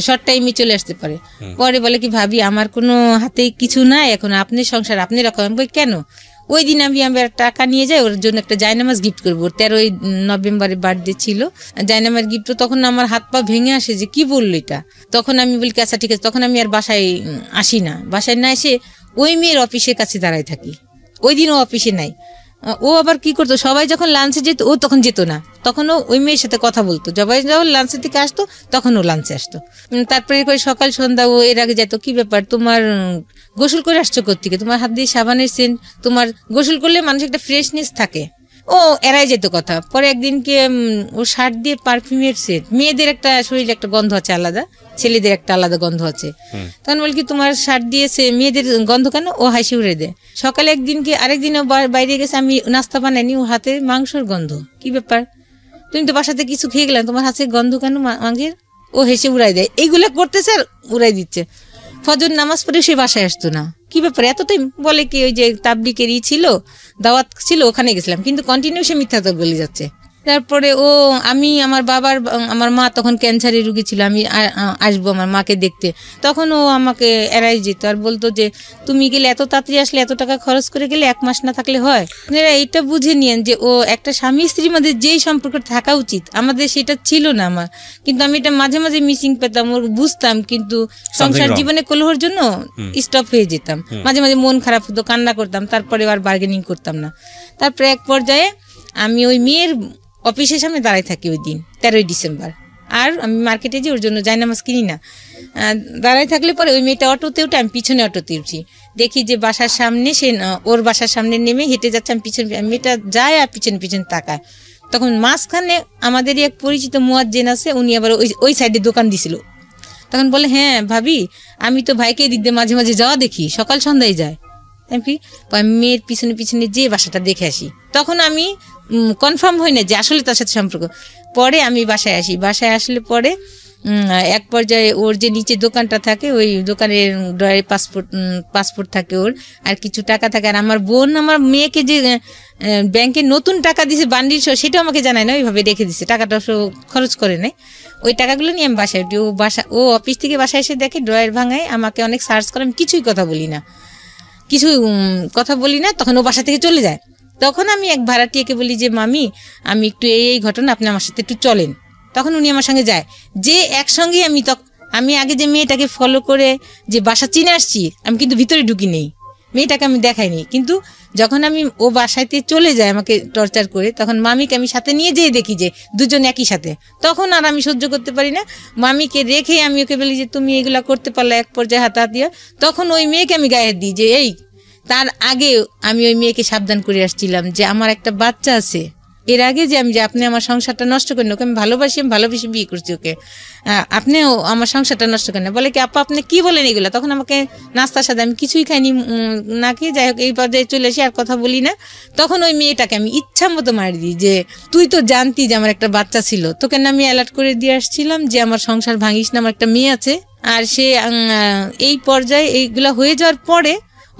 শর্ট টাইমে চলে আসতে পারে। পরে বলে কি ভাবি আমার কোনো হাতে কিছু নাই, এখন আপনি সংসার আপনি রাখেন। বই কেন, ওই দিন আমি আমার টাকা নিয়ে যাই, ওর জন্য একটা জায়নামাজ গিফট করবো, 13ই নভেম্বরে বার্থডে ছিল, জায়নামাজ গিফট। তখন আমার হাত পা ভেঙে আসে যে কি বললো এটা। তখন আমি বলি আচ্ছা ঠিক আছে, তখন আমি আর বাসায় আসি না, বাসায় না এসে ওই মেয়ের অফিসের কাছে দাঁড়ায় থাকি। ওই দিন ও অফিসে নাই, ও আবার কি করতো, সবাই যখন লাঞ্চে যেত ও তখন যেত না, তখন ও ওই মেয়ের সাথে কথা বলতো, সবাই যখন লাঞ্চের থেকে আসতো তখন ও লাঞ্চে আসতো। তারপরে করে সকাল সন্ধ্যা ও এর আগে যেত, কি ব্যাপার তোমার গোসল করে আসছো কোত্থেকে, তোমার হাত দিয়ে সাবানের সেন্ট, তোমার গোসল করলে মানুষের একটা ফ্রেশনেস থাকে, ও এড়াই যেত কথা। পরে একদিনকে ও শার্ট দিয়ে পারফিউমের সেট, মেয়েদের একটা শরীরে একটা গন্ধ আছে আলাদা, ছেলেদের একটা আলাদা গন্ধ আছে, তখন বল কি তোমার শার্ট দিয়েছে মেয়েদের গন্ধ কেন, ও হাসি উড়ে দেয়। সকালে একদিনকে আরেকদিন ও বাইরে গেছে, আমি নাস্তা বানাইনি, ও হাতে মাংসর গন্ধ, কি ব্যাপার তুমি তো বাসাতে কিছু খেয়ে গেলাম, তোমার হাতে গন্ধ কেন মাংসের, ও হেসে উড়াই দেয়। এইগুলো করতেছে আর উড়াই দিচ্ছে। ফজর নামাজ পড়ে সে বাসায় আসতো না, কি ব্যাপার এতটাই, বলে কি ওই যে তাবলিগের ছিল, দাওয়াত ছিল, ওখানে গেছিলাম, কিন্তু কন্টিনিউ সে মিথ্যা তো বলে যাচ্ছে। তারপরে আমি আমার মা তখন ক্যান্সারের রুগী ছিল, আমি আসবো আমার মাকে দেখতে, তখন ও আমাকে এড়াই যেত আর বলতো যে তুমি গেলে এত তাড়াতাড়ি আসলে, এত টাকা খরচ করে গেলে, 1 মাস না থাকলে হয়। আপনারা এইটা বুঝে নিয়েন যে ও একটা স্বামী স্ত্রীর মধ্যে যেই সম্পর্ক থাকা উচিত আমাদের সেটা ছিল না আমার, কিন্তু আমি এটা মাঝে মাঝে মিসিং পেতাম, ওর বুঝতাম, কিন্তু সংসার জীবনে কলহর জন্য স্টপ হয়ে যেতাম, মাঝে মাঝে মন খারাপ হতো, কান্না করতাম, তারপরে আর বার্গেনিং করতাম না। তারপরে এক পর্যায়ে আমি ওই মেয়ের অফিসের সামনে দাঁড়ায় থাকি ওই দিন 13ই ডিসেম্বর, আর আমি মার্কেটে যে ওর জন্য জায়নামাজ কিনি না, দাঁড়ায় থাকলে পরে ওই মেয়েটা অটোতে উঠে, আমি পিছনে অটোতে উঠছি, দেখি যে বাসার সামনে সে ওর বাসার সামনে নেমে হেঁটে যাচ্ছে, আমি পিছনে, মেয়েটা যায় আর পিছনে পিছনে তাকায়। তখন মাঝখানে আমাদেরই এক পরিচিত মুয়াজ্জিন আছে, উনি আবার ওই সাইডে দোকান দিছিল, তখন বলে হ্যাঁ ভাবি আমি তো ভাইকে দিক দিয়ে মাঝে মাঝে যাওয়া দেখি, সকাল সন্ধ্যায় যায়। মেয়ের পিছনে পিছনে যে বাসাটা দেখে আসি, তখন আমি কনফার্ম হই না যে আসলে তার সাথে সম্পর্ক। পরে আমি বাসায় আসি, বাসায় আসলে পরে এক পর্যায়ে ওর যে নিচে দোকানটা থাকে, ওই দোকানের ড্রয়ারে পাসপোর্ট থাকে ওর, আর কিছু টাকা থাকে, আর আমার বোন আমার মেয়েকে যে ব্যাংকে নতুন টাকা দিছে বান্ডিল সহ, সেটাও আমাকে জানায় না, ওইভাবে রেখে দিচ্ছে, টাকাটা খরচ করে নাই। ওই টাকাগুলো নিয়ে আমি বাসায় উঠি, ও অফিস থেকে বাসায় এসে দেখে ড্রয়ার ভাঙায়, আমাকে অনেক সার্চ করে, আমি কিছুই কথা বলি না, তখন ও বাসা থেকে চলে যায়। তখন আমি এক ভাড়াটিয়াকে বলি যে মামি আমি একটু এই ঘটনা, আপনি আমার সাথে একটু চলেন। তখন উনি আমার সঙ্গে যায়, যে একসঙ্গে আমি আগে যে মেয়েটাকে ফলো করে যে বাসা চিনে আসছি, আমি কিন্তু ভিতরে ঢুকি নেই, মেয়েটাকে আমি দেখাইনি, কিন্তু যখন আমি ও বাসাতে চলে যায় আমাকে টর্চার করে, তখন মামিকে আমি সাথে নিয়ে যেয়ে দেখি যে দুজন একই সাথে, তখন আর আমি সহ্য করতে পারি না, মামিকে রেখে আমি ওকে বলি যে তুমি এগুলা করতে পারলে, এক পর্যায়ে হাত দিয়া, তখন ওই মেয়েকে আমি গায়ে দিই যে এই, তার আগে আমি ওই মেয়েকে সাবধান করে আসছিলাম যে আমার একটা বাচ্চা আছে, এর আগে যে আমি যে আপনি আমার সংসারটা নষ্ট করেন, ওকে আমি ভালোবেসে বিয়ে করছি ওকে, আপনিও আমার সংসারটা নষ্ট করেন না। বলে কি আপা আপনি কি বলেন এগুলো? তখন আমাকে নাস্তার সাথে আমি কিছুই খাইনি না খেয়ে, যাই হোক এই পর্যায়ে চলে আসি, আর কথা বলি না। তখন ওই মেয়েটাকে আমি ইচ্ছা মতো মারি দিই যে তুই তো জানতি যে আমার একটা বাচ্চা ছিল, তোকে না আমি অ্যালার্ট করে দিয়ে আসছিলাম যে আমার সংসার ভাঙিস না, আমার একটা মেয়ে আছে। আর সে এই পর্যায়ে এইগুলা হয়ে যাওয়ার পরে,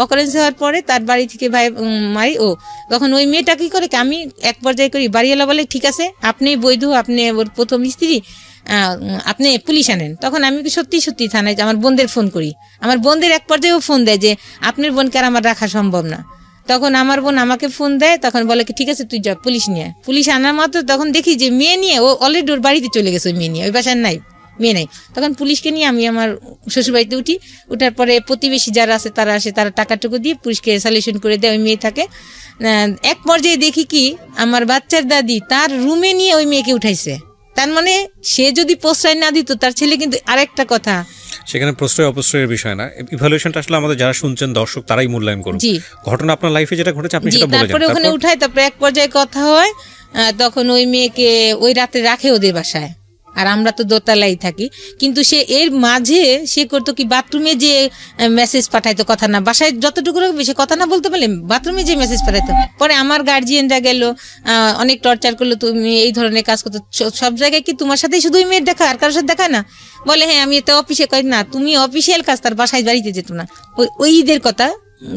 অকারেন্স হওয়ার পরে তার বাড়ি থেকে ভাই মারি। তখন ওই মেয়েটা কি করে, আমি এক পর্যায়ে করি, বাড়িওয়ালা বলে ঠিক আছে আপনি বৈধ, আপনি ওর প্রথম স্ত্রী, আপনি পুলিশ আনেন। তখন আমি সত্যি থানায় আমার বোনদের ফোন করি, আমার বোনদের এক পর্যায়েও ফোন দেয় যে আপনার বোনকে আর আমার রাখা সম্ভব না। তখন আমার বোন আমাকে ফোন দেয়, তখন বলে কি ঠিক আছে তুই যা, পুলিশ নিয়ে। পুলিশ আনার মাত্র তখন দেখি যে মেয়ে নিয়ে ও অলরেডি ওর বাড়িতে চলে গেছে, ওই মেয়ে নিয়ে, ওই বাসার নাই মেয়ে নাই। তখন পুলিশকে নিয়ে আমি আমার শ্বশুরবাড়িতে উঠি। ওঠার পরে প্রতিবেশী যারা আছে তারা আসে, তারা টাকাটুকু দিয়ে পুলিশকে সলিউশন করে দেয়, ওই মেয়ে থাকে। এক পর্যায়ে দেখি কি আমার বাচ্চার দাদি তার রুমে নিয়ে ওই মেয়েকে উঠাইছে। তার মানে সে যদি প্রশ্রয় না দিত, তার ছেলে কিন্তু আরেকটা কথা, সেখানে প্রশ্রয় অপ্রশ্রয়ের বিষয় না, ইভালুয়েশনটা আসলে আমাদের যারা শুনছেন দর্শক তারাই মূল্যায়ন করুন। ঘটনা আপনার লাইফে যেটা ঘটেছে আপনি সেটা বলে যান। তারপরে ওখানে উঠায়, তারপরে এক পর্যায়ে কথা হয়, তখন ওই মেয়েকে ওই রাতে রাখে ওদের বাসায়, আর আমরা তো দোতলাই থাকি। কিন্তু সে এর মাঝে সে করতো কি, বাথরুমে যে মেসেজ পাঠাইতো, কথা না, বাসায় যতটুকু বেশি কথা না বলতে পারলে বাথরুমে যে মেসেজ পাঠাইতো। পরে আমার গার্জিয়ানরা গেল, অনেক টর্চার করলো, তুমি এই ধরনের কাজ করতো, সব জায়গায় কি তোমার সাথে শুধু মেয়ের দেখা, আর কারোর সাথে দেখা না? বলে হ্যাঁ আমি তো অফিসে, কই না তুমি অফিসিয়াল কাজ, তার বাসায় বাড়িতে যেত না। ওই ঈদের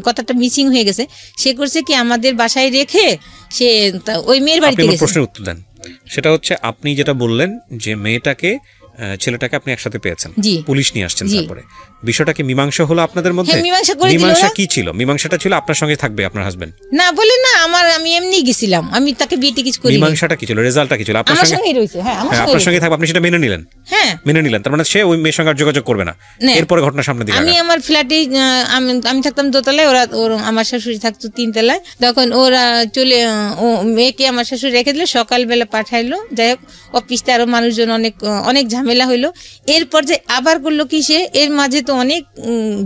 কথাটা মিসিং হয়ে গেছে। সে করছে কি আমাদের বাসায় রেখে সে ওই মেয়ের বাড়িতে গেছে। প্রশ্নের উত্তর দেন, সেটা হচ্ছে আপনি যেটা বললেন যে মেয়েটাকে ছেলেটাকে আপনি একসাথে পেয়েছেন, পুলিশ নিয়ে আসছেন, তারপরে বিষয়টা কি মীমাংসা হলো আপনাদের মধ্যে? মীমাংসা কি ছিল? মীমাংসাটা ছিল আপনার সঙ্গে থাকবে আপনার হাজবেন্ড না বলে না, আমি এমনি গেছিলাম, আমি তাকে বিয়ে কিছু করি। মীমাংসাটা কি ছিল, রেজাল্টটা কি ছিল? আপনার সঙ্গে রয়েছে, হ্যাঁ আপনার সঙ্গে থাকবে, আপনি সেটা মেনে নিলেন। হ্যাঁ মেনে নিলেন, তার মানে সে ওই মেয়ের সঙ্গে যোগাযোগ করবে না। এরপরে ঘটনা সামনে দিকে, আমি আমার ফ্ল্যাটে, আমি থাকতাম দোতলায়, ওরা আমার শাশুড়ি থাকতো তিনতলায়। তখন ওরা চলে, মেয়েকে আমার শাশুড়ি রেখে দিল, সকালবেলা পাঠাইলো। যাই হোক অফিসে আরো মানুষজন, অনেক ঝামেলা হইলো। এরপর যে আবার করলো কি, সে এর মাঝে তো অনেক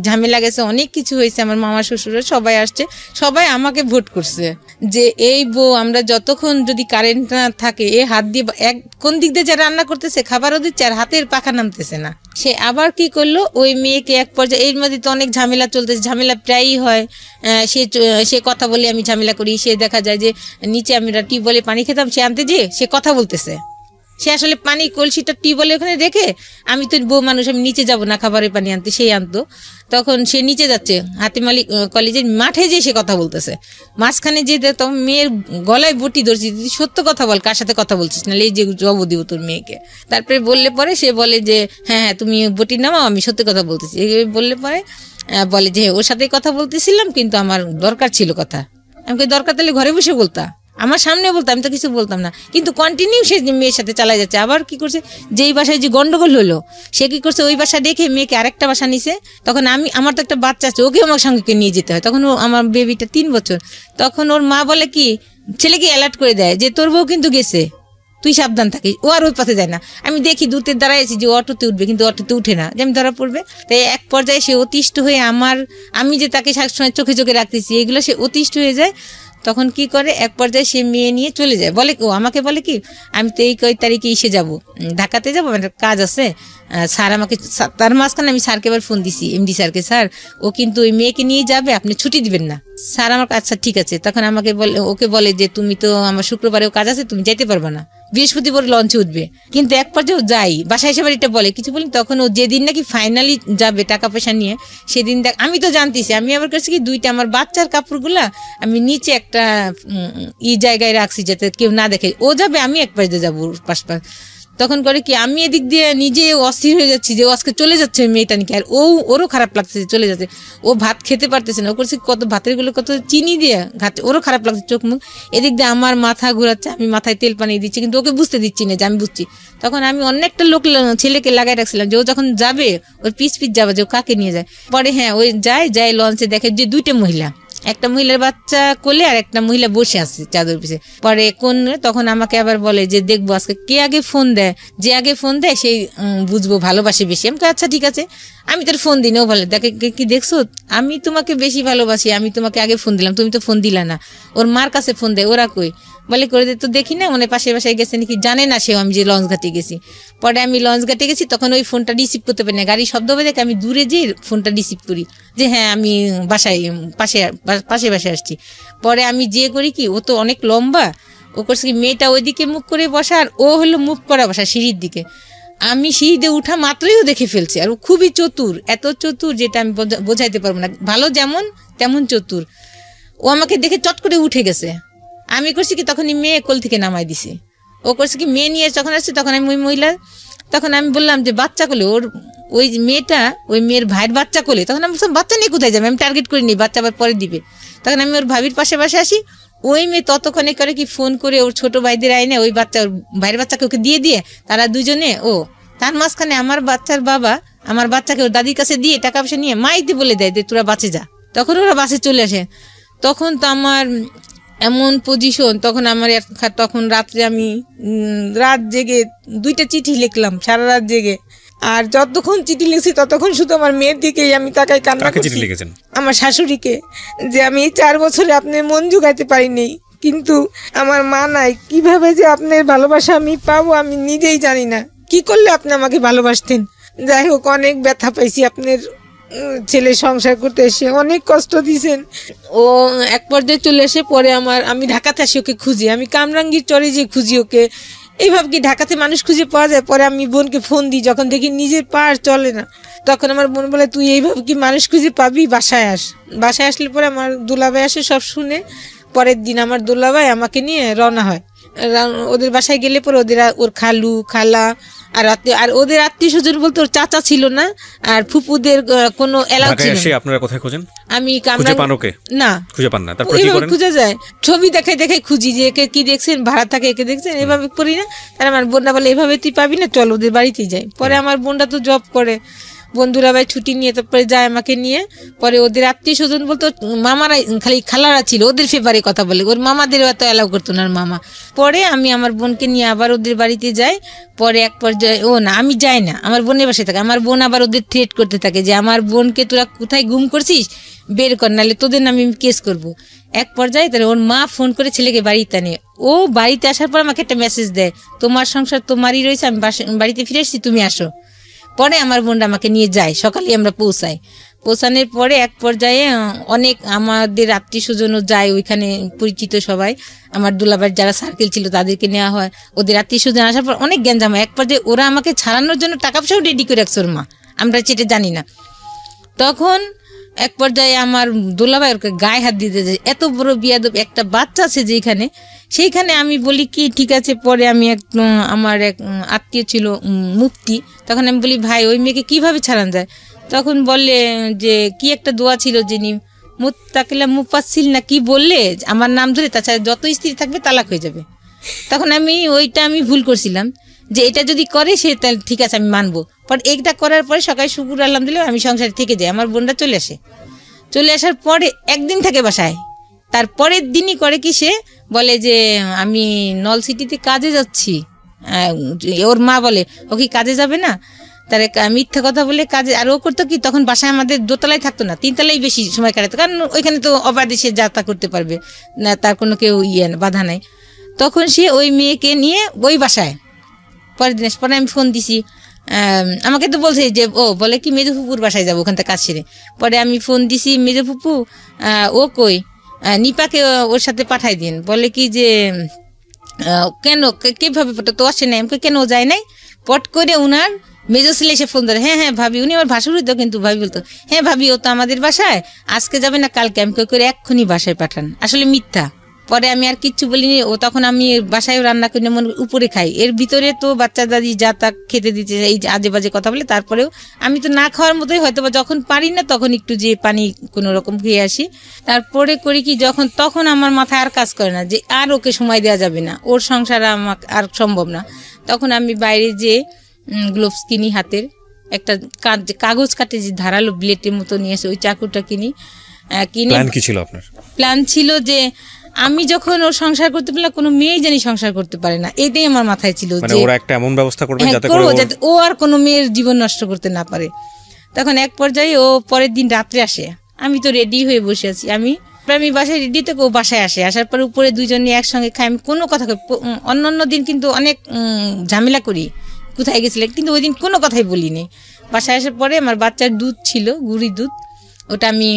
ঝামেলা গেছে, অনেক কিছু হয়েছে। আমার মামা শ্বশুর সবাই আসছে, সবাই আমাকে ভোট করছে যে এই বউ, আমরা যতক্ষণ যদি কারেন্ট না থাকে, এ হাত দিয়ে কোন দিক দিয়ে যা রান্না করতেছে, খাবারও দিচ্ছে, আর হাতের পাখা নামতেছে না। সে আবার কি করলো, ওই মেয়েকে এক পর্যায়ে, এর মধ্যে তো অনেক ঝামেলা চলতেছে, ঝামেলা প্রায়ই হয়। সে কথা বলে আমি ঝামেলা করি, সে দেখা যায় যে নিচে আমি টিউবওয়েলে পানি খেতাম, সে আনতে যেয়ে সে কথা বলতেছে। সে আসলে পানি কলসিটা টিউবওয়েলে ওখানে রেখে, আমি তো বউ মানুষ, আমি নিচে যাব না খাবারের পানি আনতে, সেই আনতো। তখন সে নিচে যাচ্ছে, হাতিমালি কলেজের মাঠে যেয়ে সে কথা বলতেছে। মাঝখানে যে তখন মেয়ের গলায় বটি ধরছি, সত্য কথা বল, কার সাথে কথা বলছিস, না এই যে জব দিব তোর মেয়েকে। তারপরে বললে পরে সে বলে যে হ্যাঁ তুমি বটি নামাও, আমি সত্যি কথা বলতেছি। বললে পরে বলে যে ওর সাথে কথা বলতেছিলাম, কিন্তু আমার দরকার ছিল কথা। আমাকে দরকার তাহলে ঘরে বসে বলতা, আমার সামনে বলতাম, আমি তো কিছু বলতাম না। কিন্তু কন্টিনিউ সে মেয়ের সাথে চালাই যাচ্ছে। আবার কি করছে, যেই বাসায় যে গন্ডগোল হলো, সে কি করছে, ওই বাসা দেখে মেয়েকে আরেকটা বাসা নিছে। তখন আমার তো একটা বাচ্চা আছে, ওকে আমার সঙ্গে নিয়ে যেতে হয়। তখন আমার বেবিটা 3 বছর। তখন ওর মা বলে কি, ছেলেকে অ্যালার্ট করে দেয় যে তোর বউ কিন্তু গেছে, তুই সাবধান থাকিস। ও আর ওই পথে যায় না। আমি দেখি দূতের দাঁড়াইছি যে অটোতে উঠবে, কিন্তু অটোতে উঠে না, যে আমি ধরা পড়বে। তাই এক পর্যায়ে সে অতিষ্ঠ হয়ে আমি যে তাকে সবসময় চোখে চোখে রাখতেছি, এগুলো সে অতিষ্ঠ হয়ে যায়। তখন কি করে, এক পর্যায়ে সে মেয়ে নিয়ে চলে যায়। বলে আমাকে বলে কি, আমি তো এই কয় তারিখে এসে যাবো, ঢাকাতে যাবো, আমার কাজ আছে। স্যার আমাকে, তার মাঝখানে আমি স্যারকে এবার ফোন দিছি, এমডি স্যারকে, স্যার ও কিন্তু ওই মেয়েকে নিয়ে যাবে, আপনি ছুটি দিবেন না। স্যার আমার আচ্ছা ঠিক আছে। তখন ওকে বলে যে তুমি তো আমার শুক্রবারেও কাজ আছে, তুমি যাইতে পারবে না, বৃহস্পতিবার লঞ্চে উঠবে। কিন্তু এক পর্যায়ে যাই, বাসায় এসে এটা বলে কিছু বলি। তখন ও যেদিন নাকি ফাইনালি যাবে টাকা পয়সা নিয়ে, সেদিন আমি তো জানতেছি, আমি আবার করছি কি, 2টা আমার বাচ্চার কাপড়গুলা আমি নিচে একটা জায়গায় রাখছি যাতে কেউ না দেখে। ও যাবে, আমি এক পাশে যাবো পাশ। তখন করে কি, আমি এদিক দিয়ে নিজে অস্থির হয়ে যাচ্ছি যে ও আজকে চলে যাচ্ছে মেয়েটা নিয়ে, আর ওরও খারাপ লাগছে চলে যাচ্ছে। ও ভাত খেতে পারতেছে না, ও করছে কত ভাতের গুলো কত চিনি দিয়ে ঘাটে, ওরও খারাপ লাগছে চোখ মুখ। এদিক দিয়ে আমার মাথা ঘুরাচ্ছে, আমি মাথায় তেল পানি দিচ্ছি, কিন্তু ওকে বুঝতে দিচ্ছি না যে আমি বুঝছি। তখন আমি অন্য একটা ছেলেকে লাগাই রাখছিলাম যে ও যখন যাবে ওর পিছ যাবে যে ও কাকে নিয়ে যায়। পরে হ্যাঁ ওই যায় লঞ্চে, দেখে যে 2টা মহিলা, একটা মহিলার বাচ্চা কোলে আর একটা মহিলা বসে আছে চাদর পিছে। পরে তখন আমাকে আবার বলে যে দেখবো আজকে কে আগে ফোন দেয়, যে আগে ফোন দেয় সেই বুঝবো ভালোবাসে বেশি। আমি তো আচ্ছা ঠিক আছে। আমি তোর ফোন দিই না। ও বলে দেখে কি দেখছো, আমি তোমাকে বেশি ভালোবাসি, আমি তোমাকে আগে ফোন দিলাম, তুমি তো ফোন দিলা না। ওর মার কাছে ফোন দেয়, ওরা কই বলে করে দে তো, দেখি না মানে পাশে বাসায় গেছে নাকি, জানে না সেও আমি যে লঞ্চ ঘাটে গেছি। পরে আমি লঞ্চ ঘাটে গেছি, তখন ওই ফোনটা রিসিভ করতে পারি না, গাড়ি শব্দ হবে দেখে আমি দূরে যেয়ে ফোনটা রিসিভ করি যে হ্যাঁ আমি বাসায় পাশে বাসায় আসছি। পরে আমি যে করি কি, ও তো অনেক লম্বা, ও করছে কি মেয়েটা ওইদিকে মুখ করে বসা আর ও হলো মুখ করা বসা সিঁড়ির দিকে। আমি সিঁড়িতে উঠা মাত্রই ও দেখে ফেলছে, আর ও খুবই চতুর, এত চতুর যেটা আমি বোঝাইতে পারবো না, ভালো যেমন তেমন চতুর। ও আমাকে দেখে চট করে উঠে গেছে। আমি করছি কি তখনই মেয়ে কোল থেকে নামাই দিছি। ও করছে কি মেয়ে নিয়ে যখন আসছে তখন আমি ওই মহিলা, তখন আমি বললাম যে বাচ্চা কোলে, ওর ওই মেয়েটা ওই মেয়ের ভাইয়ের বাচ্চা কোলে। তখন আমি বললাম বাচ্চা নিয়ে কোথায় যাবে, আমি টার্গেট করিনি, বাচ্চা আবার পরে দিবে। তখন আমি ওর ভাবির পাশে আসি, ওই মেয়ে ততক্ষণে করে কি ফোন করে ওর ছোট ভাইদের আইনে ওই বাচ্চা, ওর ভাইয়ের বাচ্চাকে ওকে দিয়ে তারা দুজনে, ও তার মাঝখানে আমার বাচ্চার বাবা আমার বাচ্চাকে ওর দাদির কাছে দিয়ে টাকা পয়সা নিয়ে মাইতে বলে দেয় যে তোরা বাঁচে যা। তখন ওরা বাসে চলে আসে। তখন তো আমার এমন পজিশন, তখন রাত্রে আমি রাত জেগে 2টা চিঠি লিখলাম, সারা রাত জেগে। আর যতক্ষণ চিঠি লিখছি ততক্ষণ শুধু আমার মেয়ের দিকেই আমি তাকাই কান্না করছি, আমার শাশুড়িকে, যে আমি এই 4 বছরে আপনার মন জোগাইতে পারিনি, কিন্তু আমার মা নাই, কিভাবে যে আপনার ভালোবাসা আমি পাবো আমি নিজেই জানি না, কি করলে আপনি আমাকে ভালোবাসতেন। যাই হোক, অনেক ব্যথা পাইছি, আপনার ছেলে সংসার করতে এসে অনেক কষ্ট দিয়েছেন। ও এক পর্যায়ে চলে এসে পরে আমি ঢাকাতে আসি ওকে খুঁজি, আমি কামরাঙ্গীর চরে যে খুঁজি ওকে, এইভাবে কি ঢাকাতে মানুষ খুঁজে পাওয়া যায়? পরে আমি বোনকে ফোন দিই, যখন দেখি নিজের পা আর চলে না, তখন আমার বোন বলে তুই এইভাবে কি মানুষ খুঁজে পাবি, বাসায় আস। বাসায় আসলে পরে আমার দুলাভাই আসে, সব শুনে পরের দিন আমার দুলাভাই আমাকে নিয়ে রওনা হয়। ওদের বাসায় গেলে পরে ওর খালু খালা আর ওদের আত্মীয় স্বজন বলতে ওর চাচা ছিল না, আর ফুপুদের কোনো এলাকা ছিল না। আপনারা কোথায় খোঁজেন? আমি না খুঁজে পান না, তারপর কি করেন? খুঁজে যায়, ছবি দেখাই খুঁজি যে একে কি দেখছেন, ভাড়া থাকে একে দেখছেন, এভাবে করি না। তার আমার বোনরা বলে এভাবে তুই পাবি না, চল ওদের বাড়িতেই যাই। পরে আমার বোনটা তো জব করে, বন্ধুরা ভাই ছুটি নিয়ে তারপরে যায় আমাকে নিয়ে। পরে ওদের আত্মীয় স্বজন বলতো মামারা, খালি খালারা ছিল, ওদের ফেভারে কথা বলে, ওর মামাদের এত অ্যালাউ করতো না মামা। পরে আমি আমার বোনকে নিয়ে আবার ওদের বাড়িতে যাই। পরে এক পর্যায়ে আমি যাই না, আমার বোনের বাসায় থাকে। আমার বোন আবার ওদের থ্রেট করতে থাকে যে আমার বোনকে তোরা কোথায় গুম করছিস, বের কর, নাহলে তোদের নামে আমি কেস করবো। এক পর্যায়ে তাহলে ওর মা ফোন করে ছেলেকে বাড়িতে আনে। ও বাড়িতে আসার পর আমাকে একটা মেসেজ দেয়, তোমার সংসার তোমারই রয়েছে, আমি বাড়িতে ফিরে এসেছি, তুমি আসো। পরে আমার বোনটা আমাকে নিয়ে যায়, সকালে আমরা পৌঁছানোর পরে এক পর্যায়ে অনেক আমাদের আত্মীয় স্বজনও যায় ওইখানে, পরিচিত সবাই, আমার দুলাভাইয়ের যারা সার্কেল ছিল তাদেরকে নেওয়া হয়। ওদের আত্মীয় স্বজন আসার পর অনেক গ্যাঞ্জাম হয়। এক পর্যায়ে ওরা আমাকে ছাড়ানোর জন্য টাকা পয়সাও রেডি করে রাখছে ওর মা, আমরা সেটা জানি না। তখন এক পর্যায়ে আমার দুলাভাই ওকে গায়ে হাত দিতে যায়, এত বড় বিয়াদব একটা বাচ্চা আছে যেখানে, সেইখানে আমি বলি কি ঠিক আছে। পরে আমি আমার এক আত্মীয় ছিল মুফতি, তখন আমি বলি ভাই ওই মেয়েকে কিভাবে ছাড়ানো যায়? তখন বললে যে কি একটা দোয়া ছিল, যিনি মুত্তাকিলা মুফাসসিল না কি বললে আমার নাম ধরে, তাছাড়া যত স্ত্রী থাকবে তালাক হয়ে যাবে। তখন আমি ভুল করছিলাম যে এটা যদি করে সে তাহলে ঠিক আছে আমি মানবো। পর এইটা করার পরে সকালে শুকুর আলহামদুলিল্লাহ আমি সংসারে থেকে যাই। আমার বোনরা চলে আসার পরে একদিন থাকে বাসায়, তারপরের দিনই করে কি সে বলে যে আমি নল সিটিতে কাজে যাচ্ছি। ওর মা বলে ও কি কাজে যাবে না, তার মিথ্যা কথা বলে কাজে। আর ও করতো কি তখন বাসায় আমাদের দোতলায় থাকতো না, 3তলায় বেশি সময় কাটাতো, কারণ ওইখানে তো অবাধে সে যাত্রা করতে পারবে না, তার কোনো কেউ বাধা নাই। তখন সে ওই মেয়েকে নিয়ে ওই বাসায়, পরের দিন পরে আমি ফোন দিছি, আমাকে তো বলছে যে বলে কি মেজো ফুপুর বাসায় যাবো ওখান থেকে কাজ সেরে। পরে আমি ফোন দিছি, মেজো ফুপু ও কই, নিপাকে ওর সাথে পাঠাই দিন। বলে কি যে কেন কিভাবে তো আসে নাই, আমাকে কেন যায় নাই। পট করে উনার মেজো ছেলে এসে ফোন ধরে, হ্যাঁ ভাবি, উনি আমার ভাসুরই তো, কিন্তু ভাবি বলতো হ্যাঁ ভাবি ও তো আমাদের বাসায় আজকে যাবে না কালকে, আমি করে এক্ষুনি বাসায় পাঠান, আসলে মিথ্যা। পরে আমি আর কিচ্ছু বলিনি। ও তখন আমি বাসায় রান্না করে মনে উপরে খাই, এর ভিতরে তো বাচ্চা দাদি যা তা খেতে দিতে এই আজে বাজে কথা বলে। তারপরেও আমি তো না খাওয়ার মতোই, হয়তো বা যখন পারি না তখন একটু যে পানি কোনো রকম খেয়ে আসি। তারপরে করি কি তখন আমার মাথায় আর কাজ করে না যে আর ওকে সময় দেওয়া যাবে না, ওর সংসার আমাকে আর সম্ভব না। তখন আমি বাইরে যে গ্লোভস কিনি, হাতের একটা কাগজ কাটে যে ধারালো ব্লেডের মতো নিয়ে এসে ওই চাকুটা কিনি। প্ল্যান ছিল যে আমি যখন ওর সংসার করতে পারলাম, কোনো মেয়ে জানি সংসার করতে পারে না, এটাই আমার মাথায় ছিল যে ওরা একটা এমন ব্যবস্থা করবে যাতে ও আর কোনো মেয়ের জীবন নষ্ট করতে না পারে। তখন এক পর্যায়ে ও পরের দিন রাত্রে আসে, আমি তো রেডি হয়ে বসে আছি, আমি বাসায় রেডি থেকে ও বাসায় আসে, আসার পর উপরে দুজনে একসঙ্গে খাই। আমি কোনো কথা অন্য দিন কিন্তু অনেক ঝামেলা করি কোথায় গেছিলে, কিন্তু ওই দিন কোনো কথাই বলিনি। বাসায় আসার পরে আমার বাচ্চার দুধ ছিল, গুঁড়ি দুধ, ওটা আমি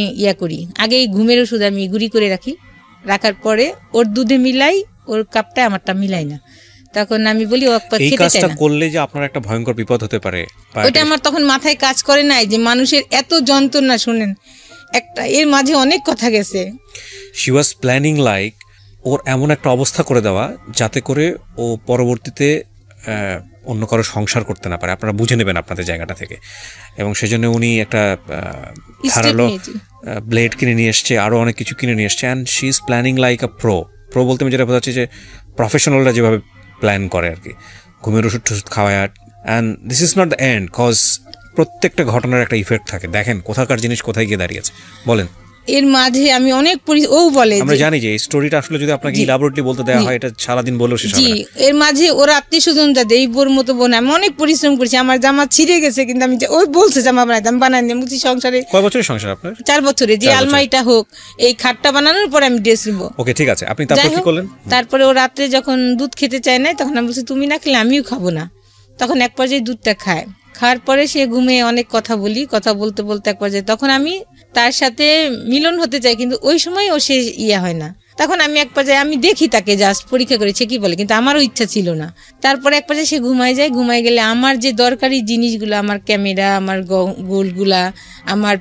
করি, আগে ঘুমের ওষুধ আমি গুঁড়ি করে রাখি, রাখার পরে ওর দুধে মিলাই, ওর কাপটা আমারটা মিলাই না। তখন আমি বলি ও খেতে চায় না, করলে যে আপনার একটা ভয়ঙ্কর বিপদ হতে পারে, ওটা আমার তখন মাথায় কাজ করে নাই যে মানুষের এত যন্ত্রণা। শুনেন, একটা এর মাঝে অনেক কথা গেছে। শি ওয়াজ প্ল্যানিং লাইক ওর এমন একটা অবস্থা করে দেওয়া যাতে করে ও পরবর্তীতে অন্য কারো সংসার করতে না পারে, আপনারা বুঝে নেবেন আপনাদের জায়গাটা থেকে। এবং সেজন্য উনি একটা ধারালো ব্লেড কিনে নিয়ে এসছে, আরও অনেক কিছু কিনে নিয়ে এসছে। And she is planning like a pro বলতে আমি যেটা বোঝাচ্ছি যে প্রফেশনালরা যেভাবে প্ল্যান করে আর কি, ঘুমের ওষুধ টষুধ খাওয়ায়। And this is not the end, cause প্রত্যেকটা ঘটনার একটা ইফেক্ট থাকে। দেখেন কোথাকার জিনিস কোথায় গিয়ে দাঁড়িয়েছে, বলেন। এর মাঝে আমি অনেক ও বলে, আমরা জানি যে এই স্টোরিটা আসলে যদি আপনাকে ইলাবোরেটলি বলতে দেওয়া হয় এটা সারাদিন বলেও শেষ হবে না। এর মাঝে ওর আত্মীয়স্বজন যাদের এই বোর মতো বোন, আমি অনেক পরিশ্রম করছি, আমার জামা ছিঁড়ে গেছে, কিন্তু আমি ওই বলছে জামা বানাইতে, আমি বানাই নিয়ে মুছি। সংসারে কয় বছরের সংসার আপনার? 4 বছরে। যে আলমারিটা হোক, এই খাটটা বানানোর পরে আমি ড্রেস নিব। ওকে, ঠিক আছে, আপনি তারপর কি করলেন? তারপরে ও রাত্রে যখন দুধ খেতে চায় না, তখন আমি বলছি তুমি না খেলে আমিও খাবো না। তখন এক পর্যায়ে দুধটা খায়, খাওয়ার পরে সে ঘুমিয়ে অনেক কথা বলি, কথা বলতে বলতে এক পর্যায়ে তখন আমি তার সাথে মিলন হতে চাই, কিন্তু ওই সময় ও সে হয় না। তখন আমি এক পর্যায়ে আমি দেখি তাকে, জাস্ট পরীক্ষা করেছে কি বলে, কিন্তু আমারও ইচ্ছা ছিল না। তারপরে এক পর্যায়ে সে ঘুমায় যায়, ঘুমায় গেলে আমার যে দরকারি জিনিসগুলো, আমার ক্যামেরা, আমার গোলগুলা, আমার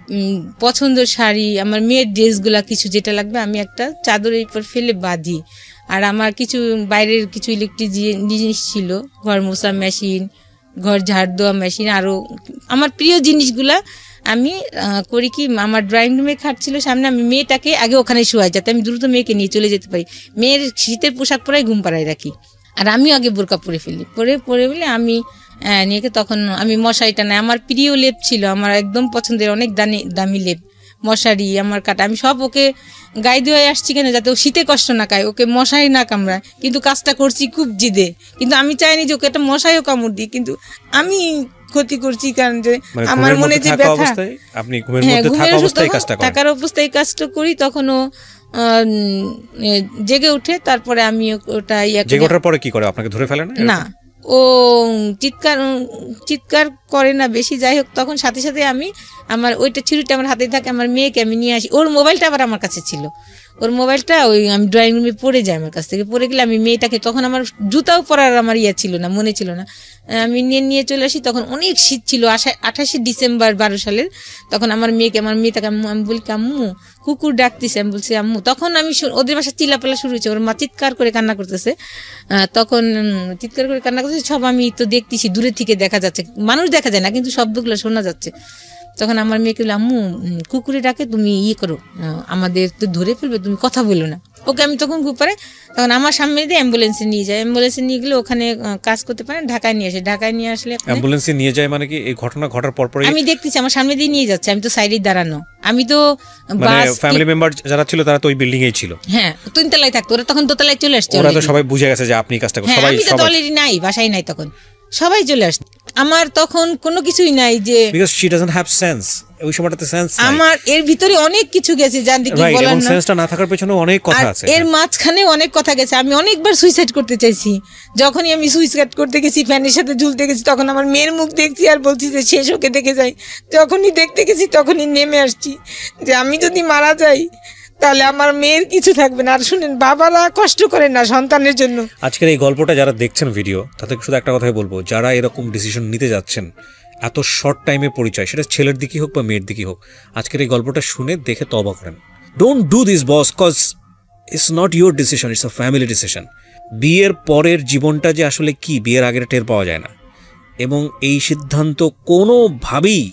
পছন্দের শাড়ি, আমার মেয়ের ড্রেসগুলা, কিছু যেটা লাগবে আমি একটা চাদরের উপর ফেলে বাঁধি। আর আমার কিছু বাইরের কিছু ইলেকট্রিক জিনিস ছিল, ঘর মোছা মেশিন, ঘর ঝাড় দেওয়া মেশিন, আরও আমার প্রিয় জিনিসগুলা আমি করি কি, আমার ড্রয়িং রুমে খাট ছিল সামনে, আমি মেয়েটাকে আগে ওখানে শোয়াই যাতে আমি দ্রুত মেয়েকে নিয়ে চলে যেতে পারি। মেয়ের শীতের পোশাক পরাই ঘুম পাড়ায় রাখি, আর আমিও আগে বোরকা পরে ফেলি। পরে বলে আমি নিয়ে তখন আমি মশারিটা নাই, আমার প্রিয় লেপ ছিল, আমার একদম পছন্দের অনেক দামি লেপ, মশারি, আমার কাটা, আমি সব ওকে গায়ে দিয়ে আসছি কেন, যাতে ও শীতে কষ্ট না খায়, ওকে মশারি না কামড়ায়। কিন্তু কাজটা করছি খুব জিদে, কিন্তু আমি চাইনি যে ওকে একটা মশারিও কামড় দিই, কিন্তু আমি ক্ষতি করছি, কারণ যে আমার মনে যে ব্যথা, আপনি ঘুমের মধ্যে থাকা অবস্থায় কাজটা করেন, থাকার অবস্থায় কাজটা করি, তখন ও জেগে উঠে। তারপরে আমি ওটা জেগে ওঠার পরে কি করে, আপনাকে ধরে ফেলে না? ও চিৎকার করে না বেশি, যাই হোক। তখন সাথে সাথে আমি আমার ওইটা ছুরিটা আমার হাতেই থাকে, আমার মেয়েকে আমি নিয়ে আসি। ওর মোবাইলটা আবার আমার কাছে ছিল, ওর মোবাইলটা ওই আমি ড্রয়িং রুমে পড়ে যায় আমার কাছ থেকে, পড়ে গেলে আমি মেয়েটাকে, তখন আমার জুতাও পরার আমার ছিল না, মনে ছিল না, আমি নিয়ে চলে আসি। তখন অনেক শীত ছিল, 28শে ডিসেম্বর 12 সালের। তখন আমার মেয়েটাকে আমি বলি আম্মু কুকুর ডাকতেছে, আমি বলছি আম্মু। তখন আমি ওদের বাসা চিল্লাপাল্লা শুরু হয়েছে, ওর মা চিৎকার করে কান্না করতেছে, তখন চিৎকার করে কান্না করতেছে, সব আমি তো দেখতেছি, দূরে থেকে দেখা যাচ্ছে, মানুষ দেখা যায় না কিন্তু শব্দগুলো শোনা যাচ্ছে। তখন আমার মেয়েকে বলে আম্মু কুকুরে ডাকে, তুমি করো, আমাদের তো ধরে ফেলবে, তুমি কথা বলো না। ওকে আমি তখন খুব পারে, তখন আমার সামনে দিয়ে অ্যাম্বুলেন্সে নিয়ে যায়, অ্যাম্বুলেন্সে নিয়ে গেলে ওখানে কাজ করতে পারে, ঢাকায় নিয়ে আসে। ঢাকায় নিয়ে আসলে অ্যাম্বুলেন্সে নিয়ে যায় মানে কি, এই ঘটনা ঘটার পর পরে আমি দেখতেছি আমার সামনে দিয়ে নিয়ে যাচ্ছে, আমি তো সাইডে দাঁড়ানো, আমি তো ফ্যামিলি মেম্বার যারা ছিল তারা তো ওই বিল্ডিং এই ছিল, হ্যাঁ 3 তলায় থাকতো, ওরা তখন 2 তলায় চলে আসছে, ওরা তো সবাই বুঝে গেছে যে আপনি কাজটা করেন, সবাই, আমি তো অলরেডি নাই, বাসায় নাই, তখন সবাই চলে আসছে। আমার তখন কোনো কিছুই নাই, যে because she doesn't have sense, ওই সময়টাতে সেন্স নাই। আমার এর ভিতরে অনেক কিছু গেছে, জানতে কি বলার না, সেন্সটা না থাকার পেছনে অনেক কথা আছে, এর মাঝখানে অনেক কথা গেছে। আমি অনেকবার সুইসাইড করতে চাইছি, যখনই আমি সুইসাইড করতে গেছি, ফ্যানের সাথে ঝুলতে গেছি, তখন আমার মেয়ের মুখ দেখছি আর বলছি যে শেষ ওকে দেখে যাই। যখনই দেখতে গেছি তখনই নেমে আসছি যে আমি যদি মারা যাই তাহলে আমার মেয়ের কিছু থাকবে না। আর শুনেন, বাবারা কষ্ট করেন না সন্তানের জন্য। আজকের এই গল্পটা যারা দেখছেন ভিডিও, তাদের শুধু একটা কথাই বলবো, যারা এরকম ডিসিশন নিতে যাচ্ছেন, এত শর্ট টাইমে পরিচয়, সেটা ছেলের দিকেই হোক বা মেয়ের দিকেই হোক, আজকের এই গল্পটা শুনে দেখে তওবা করেন। Don't do this boss, cause it's not your decision, it's a family decision. বিয়ের পরের জীবনটা যে আসলে কি, বিয়ের আগের টের পাওয়া যায় না। এবং এই সিদ্ধান্ত কোনোভাবেই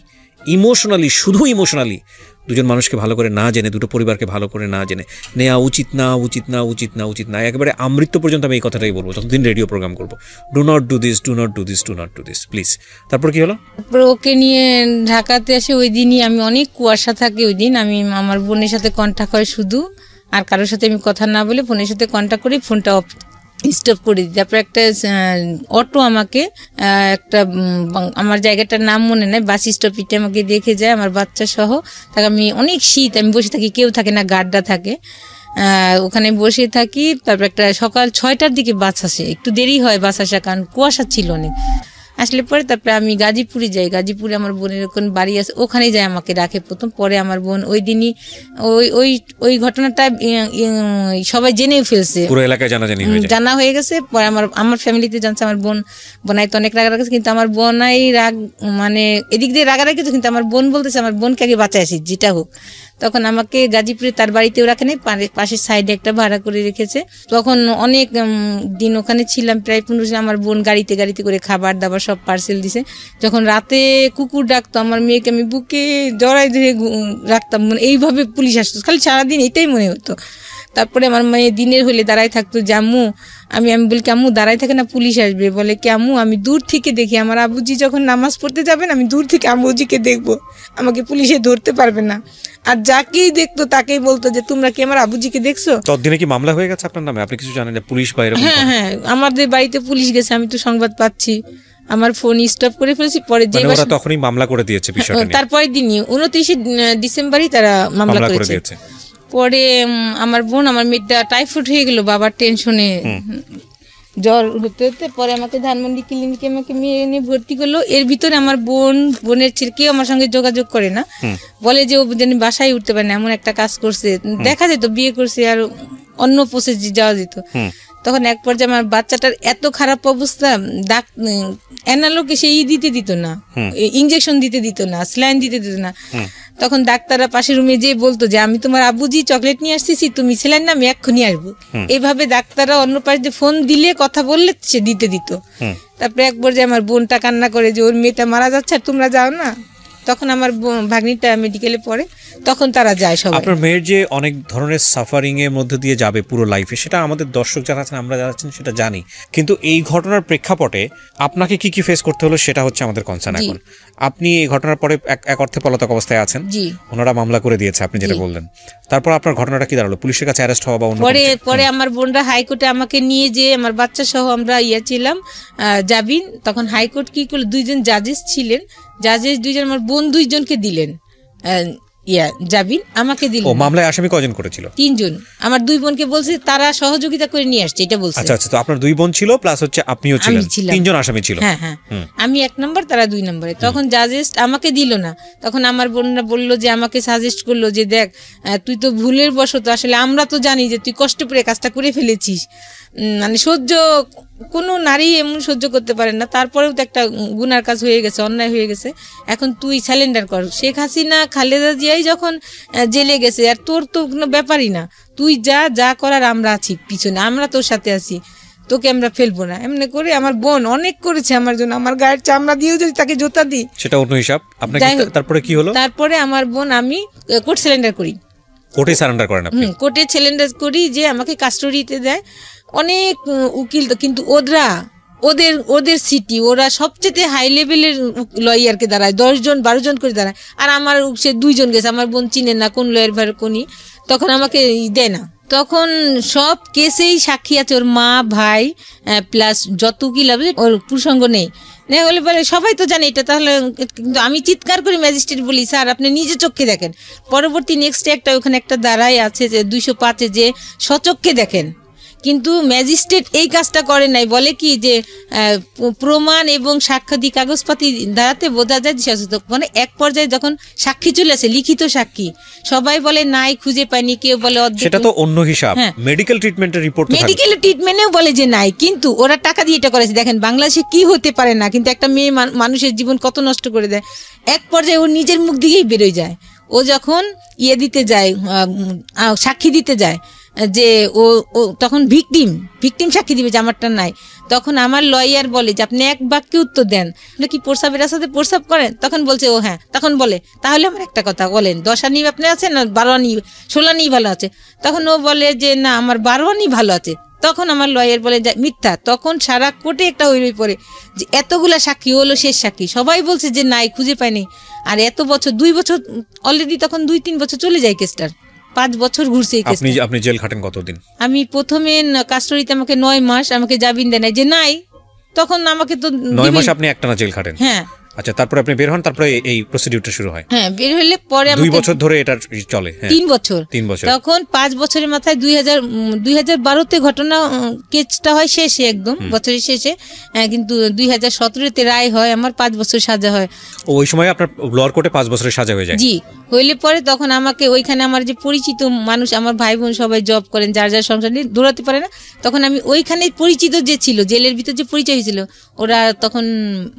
ইমোশনালি, শুধু ইমোশনালি দুজন মানুষকে ভালো করে না জেনে, দুটো পরিবারকে ভালো করে না জেনে নেওয়া উচিত না, উচিত না, উচিত না, উচিত না। একেবারে আমৃত্যু পর্যন্ত আমি এই কথাটাই বলবো, যতদিন রেডিও প্রোগ্রাম করবো। Do not do this, do not do this, do not do this, please. তারপর কি হলো? তারপর ওকে নিয়ে ঢাকাতে আসে। ওই দিনই আমি অনেক কুয়াশা থাকে, ওই দিন আমি আমার বোনের সাথে কন্ট্যাক্ট হয় শুধু, আর কারোর সাথে আমি কথা না বলে ফোনের সাথে কন্ট্যাক্ট করি, ফোনটা অফ স্টপ করে দিই। তারপর একটা অটো আমাকে একটা আমার জায়গাটার নাম মনে নেই, বাস স্টপিটে আমাকে রেখে যায় আমার বাচ্চা সহ। তাকে আমি অনেক শীত, আমি বসে থাকি, কেউ থাকে না, গার্ডরা থাকে, ওখানে বসে থাকি। তারপর একটা সকাল 6টার দিকে বাস আসে, একটু দেরি হয় বাস আসা, কারণ কুয়াশা ছিল অনেক। আসলে পরে তারপরে আমি গাজীপুরে যাই, গাজীপুরে আমার বোনের ওখানে বাড়ি আছে, ওখানে যাই আমাকে রাখে প্রথম। পরে আমার বোন ওই দিনই ওই ঘটনাটা সবাই জেনেও ফেলছে, পুরো এলাকায় জানা হয়ে গেছে। পরে আমার ফ্যামিলিতে জানছে, আমার বোনাই তো অনেক রাগারাগ আছে, কিন্তু আমার বোনাই রাগ মানে এদিক দিয়ে রাগারাগি তো, কিন্তু আমার বোন বলতেছে আমার বোনকে আগে বাঁচায় আসি যেটা হোক। তখন আমাকে গাজীপুরে তার বাড়িতেও রাখে নাই, পাশের সাইডে একটা ভাড়া করে রেখেছে। তখন অনেক দিন ওখানে ছিলাম, প্রায় 15 দিন। আমার বোন গাড়িতে করে খাবার দাবার সব পার্সেল দিছে। যখন রাতে কুকুর ডাকতো, আমার মেয়েকে আমি বুকে জড়াই ধরে রাখতাম, মানে এইভাবে পুলিশ আসতো, খালি সারাদিন এটাই মনে হতো। তারপরে আমার মেয়ে দিনের হলে দাঁড়ায় থাকতো, যে আম্মু, আমি বলি আম্মু দাঁড়ায় থাকে না, পুলিশ আসবে। বলে কি আম্মু, আমি দূর থেকে দেখি, আমার আবুজি যখন নামাজ পড়তে যাবেন আমি দূর থেকে আবুজিকে দেখবো, আমাকে পুলিশে ধরতে পারবে না। আর যাকেই দেখতো তাকেই বলতো যে তোমরা কি আমার আবুজিকে দেখছো। ততদিনে কি মামলা হয়ে গেছে আপনার নামে? আপনি কিছু জানেন যে পুলিশ বা এরকম? হ্যাঁ, আমাদের বাড়িতে পুলিশ গেছে, আমি তো সংবাদ পাচ্ছি, আমার ফোন স্টপ করে ফেলেছি। পরে যে ওরা তখনই মামলা করে দিয়েছে বিষয়টা নিয়ে? তারপরে দিনই 29 ডিসেম্বরই তারা মামলা করে দিয়েছে। পরে আমার বোন, আমার মেয়েটা টাইফয়েড হয়ে গেল বাবার টেনশনে, জ্বর হতে হতে পরে আমাকে ধানমন্ডি ক্লিনিকে আমাকে নিয়ে ভর্তি করলো। এর ভিতরে আমার বোনের ছেলে কেউ আমার সঙ্গে যোগাযোগ করে না, বলে যে ও যেন বাসায় উঠতে পারে না, এমন একটা কাজ করছে। দেখা যেত বিয়ে করছে আর অন্য প্রসেস যাওয়া যেত। তখন এক পর্যায়ে আমার বাচ্চাটার এত খারাপ অবস্থা, অ্যানালোকে সে দিতে দিত না, ইঞ্জেকশন দিতে দিত না, স্যালাইন দিতে দিত না। তখন ডাক্তাররা পাশের রুমে যেয়ে বলতো যে আমি তোমার আবুজি চকলেট নিয়ে আসতেছি, তুমি স্যালাইন না, আমি এক্ষুনি আসবো। এইভাবে ডাক্তাররা অন্য পাশে যে ফোন দিলে কথা বললে সে দিতে দিত। তারপরে এক পর্যায়ে আমার বোনটা কান্না করে যে ওর মেয়েটা মারা যাচ্ছে আর তোমরা যাও না। তখন আমার ভাগ্নিটা মেডিকেলে পড়ে, তখন তারা যায় সবাই। আপনার মেয়ের যে অনেক ধরনের সাফারিং এর মধ্যে দিয়ে যাবে পুরো লাইফে, সেটা আমাদের দর্শক যারা আছেন, আমরা যারা আছেন সেটা জানি, কিন্তু এই ঘটনার প্রেক্ষাপটে আপনাকে কি কি ফেস করতে হলো সেটা হচ্ছে আমাদের কনসার্ন এখন। আপনি এই ঘটনার পরে এক অর্থে পলাতক অবস্থায় আছেন, ওনারা মামলা করে দিয়েছে আপনি যেটা বললেন। তারপর আপনার ঘটনাটা কি দাঁড়ালো? পুলিশের কাছে অ্যারেস্ট হওয়া বা অন্য? পরে আমার বোনরা হাইকোর্টে আমাকে নিয়ে যে আমার বাচ্চা সহ আমরা ছিলাম জামিন। তখন হাইকোর্ট কি করলো, 2জন জাজেস ছিলেন, জাজেস 2জন আমার বোন 2জনকে দিলেন জামিন, আমাকে দিল। মামলায় আসামি কয়জন করেছিল? 3জন। আমার 2 বোনকে বলছে তারা সহযোগিতা করে নিয়ে আসছে, এটা বলছে। আচ্ছা, তো আপনার 2 বোন ছিল প্লাস হচ্ছে আপনিও ছিলেন, 3জন আসামি ছিল। হ্যাঁ, আমি 1 নম্বর, তারা 2 নম্বরে। তখন জাজেস আমাকে দিল না। তখন আমার বোনরা বললো যে, আমাকে সাজেস্ট করলো যে দেখ তুই তো ভুলের বশত, আসলে আমরা তো জানি যে তুই কষ্ট করে কাজটা করে ফেলেছিস, মানে কোনো নারী এমন সহ্য করতে পারে না, তারপরেও তো একটা গুনার কাজ হয়ে গেছে, অন্যায় হয়ে গেছে, এখন তুই স্যালেন্ডার কর। শেখ হাসিনা খালেদা জিয়াই যখন জেলে গেছে, আর তোর তো কোনো ব্যাপারই না, তুই যা করার আমরা আছি পিছনে, আমরা তোর সাথে আছি, তোকে আমরা ফেলবো না। এমনি করে আমার বোন অনেক করেছে আমার জন্য, আমার গায়ের চামড়া দিয়েও যদি তাকে জোতা দিই সেটা অন্য হিসাব। তারপরে কি হলো? তারপরে আমার বোন, আমি কোর্ট স্যালেন্ডার করি। কোর্টে সারেন্ডার করেন আপনি? কোর্টে স্যালেন্ডার করি, যে আমাকে কাস্টডিতে দেয় অনেক উকিল, কিন্তু ওদের সিটি, ওরা সবচেয়ে হাই লেভেলের লয়ারকে দাঁড়ায়, 10 জন 12 জন করে দাঁড়ায়। আর আমার সে 2 জন গেছে, আমার বোন চিনে না কোন লয়ার ভার কোনি, তখন আমাকে দেয় না। তখন সব কেসেই সাক্ষী আছে ওর মা, ভাই প্লাস যত উকিল হবে, ওর প্রসঙ্গ নেই হলে বলে সবাই তো জানে এটা। তাহলে কিন্তু আমি চিৎকার করি ম্যাজিস্ট্রেট, বলি স্যার আপনি নিজে চোখে দেখেন। পরবর্তী নেক্সট একটা ওখানে একটা দাঁড়াই আছে যে 205-এ, যে সচক্ষে দেখেন, কিন্তু ম্যাজিস্ট্রেট এই কাজটা করে নাই। বলে কি যে প্রমাণ এবং সাক্ষ্যাদি কাগজপাতি দ্বারাতে বোঝা যায় যে সচেতন। মানে এক পর্যায়ে যখন সাক্ষী চলে আসে, লিখিত সাক্ষী, সবাই বলে নাই, খুঁজে পায়নি, কেউ বলে সেটা তো অন্য হিসাব। মেডিকেল ট্রিটমেন্টের রিপোর্ট, মেডিকেল ট্রিটমেন্টেও বলে যে নাই, কিন্তু ওরা টাকা দিয়ে এটা করেছে। দেখেন বাংলাদেশে কি হতে পারে না, কিন্তু একটা মেয়ে মানুষের জীবন কত নষ্ট করে দেয়। এক পর্যায়ে ও নিজের মুখ দিয়েই বেরোয় যায়। ও যখন দিতে যায়, সাক্ষী দিতে যায়, যে ও তখন ভিকটিম সাক্ষী দিবে যে আমারটা নাই। তখন আমার লয়ার বলে যে আপনি এক বাক্যে উত্তর দেন, কি প্রস্রাবের সাথে প্রস্রাব করেন? তখন বলছে ও হ্যাঁ। তখন বলে তাহলে আমার একটা কথা বলেন, 10 আনি আপনি আছেন না 12 আনি 16 আনি ভালো আছে? তখন ও বলে যে না আমার 12 আনি ভালো আছে। তখন আমার লয়ার বলে যে মিথ্যা। তখন সারা কোর্টে একটা হইরই পড়ে যে এতগুলা সাক্ষী হলো শেষ সাক্ষী, সবাই বলছে যে নাই, খুঁজে পায়নি। আর এত বছর, 2 বছর অলরেডি, তখন 2-3 বছর চলে যায় কেসটার। 5 বছর ঘুরছে এই কেসটা। আপনি জেল খাটেন কতদিন? আমি প্রথমে কাস্টডিতে আমাকে 9 মাস আমাকে জামিন দেয় নাই, যে নাই তখন আমাকে তো 9 মাস আপনি একটানা জেল খাটেন? হ্যাঁ। আচ্ছা, তারপরে আপনি বের হন, তারপরে এই প্রসিডিউরটা শুরু হয়? হ্যাঁ, বের হলে পরে 2 বছর ধরে এটা চলে? হ্যাঁ, 3 বছর। তখন 5 বছরের মাথায় 2012-তে ঘটনা, কেসটা হয় শেষে, একদম বছরের শেষে, কিন্তু 2017-তে রায় হয়, আমার 5 বছর সাজা হয়। ওই সময় আপনার লোয়ার কোর্টে 5 বছরের সাজা হয়ে যায়? জি, হইলে পরে তখন আমাকে ওইখানে আমার যে পরিচিত মানুষ, আমার ভাই বোন সবাই জব করেন, যার যার সংসার নিয়ে দৌড়াতে পারে না, তখন আমি ওইখানে পরিচিত যে ছিল, জেলের ভিতর যে পরিচয় হয়েছিল, ওরা তখন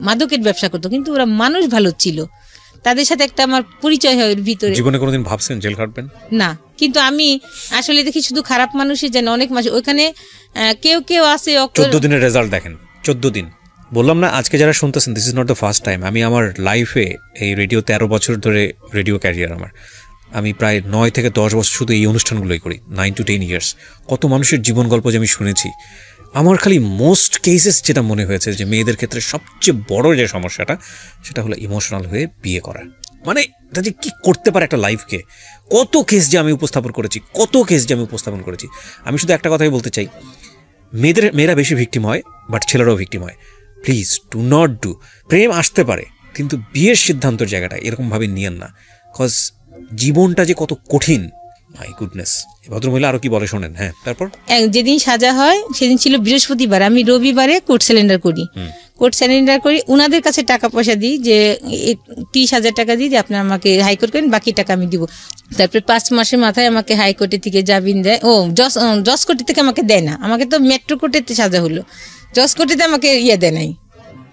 মাদকের ব্যবসা করতো, কিন্তু ওরা মানুষ ভালো ছিল, তাদের সাথে একটা আমার পরিচয় হয় ভিতরে। জীবনে কোনোদিন ভাবছেন জেল খাটবেন? না, কিন্তু আমি আসলে দেখি শুধু খারাপ মানুষই জানে, অনেক মানুষ ওইখানে কেউ কেউ আছে। 14 দিনের রেজাল্ট দেখেন, 14 দিন। বললাম না, আজকে যারা শুনতেছেন, this is not the first time. আমি আমার লাইফে এই রেডিও 13 বছর ধরে রেডিও ক্যারিয়ার আমার, আমি প্রায় 9 থেকে 10 বছর শুধু এই অনুষ্ঠানগুলোই করি, 9 to 10 ইয়ার্স। কত মানুষের জীবন গল্প যে আমি শুনেছি, আমার খালি মোস্ট কেসেস যেটা মনে হয়েছে যে মেয়েদের ক্ষেত্রে সবচেয়ে বড় যে সমস্যাটা, সেটা হলো ইমোশনাল হয়ে বিয়ে করা। মানে এটা যে কী করতে পারে একটা লাইফকে। কত কেস যে আমি উপস্থাপন করেছি। আমি শুধু একটা কথাই বলতে চাই, মেয়েরা বেশি ভিকটিম হয়, বাট ছেলেরাও ভিকটিম হয়। Please do not do. প্রেম আসতে পারে, কিন্তু বিয়ের সিদ্ধান্তের জায়গাটা এরকমভাবে নিয়েন না, কজ জীবনটা যে কত কঠিন। My goodness. ভদ্রমহিলা আরো কি বলে শোনেন। হ্যাঁ, তারপর যেদিন সাজা হয় সেদিন ছিল বৃহস্পতিবার, আমি রবিবারে কোর্ট সিলিন্ডার করি, উনাদের কাছে টাকা পয়সা দিই, যে 30,000 টাকা দিই, যে আপনি আমাকে হাইকোর্ট করেন, বাকি টাকা আমি দিব। তারপরে 5 মাসের মাথায় আমাকে হাইকোর্টে থেকে জামিন দেয়। জজ কোর্টে থেকে আমাকে দেয় না, আমাকে তো মেট্রো কোর্টেতে সাজা হলো, জজ কোর্টেতে আমাকে দেয় নাই।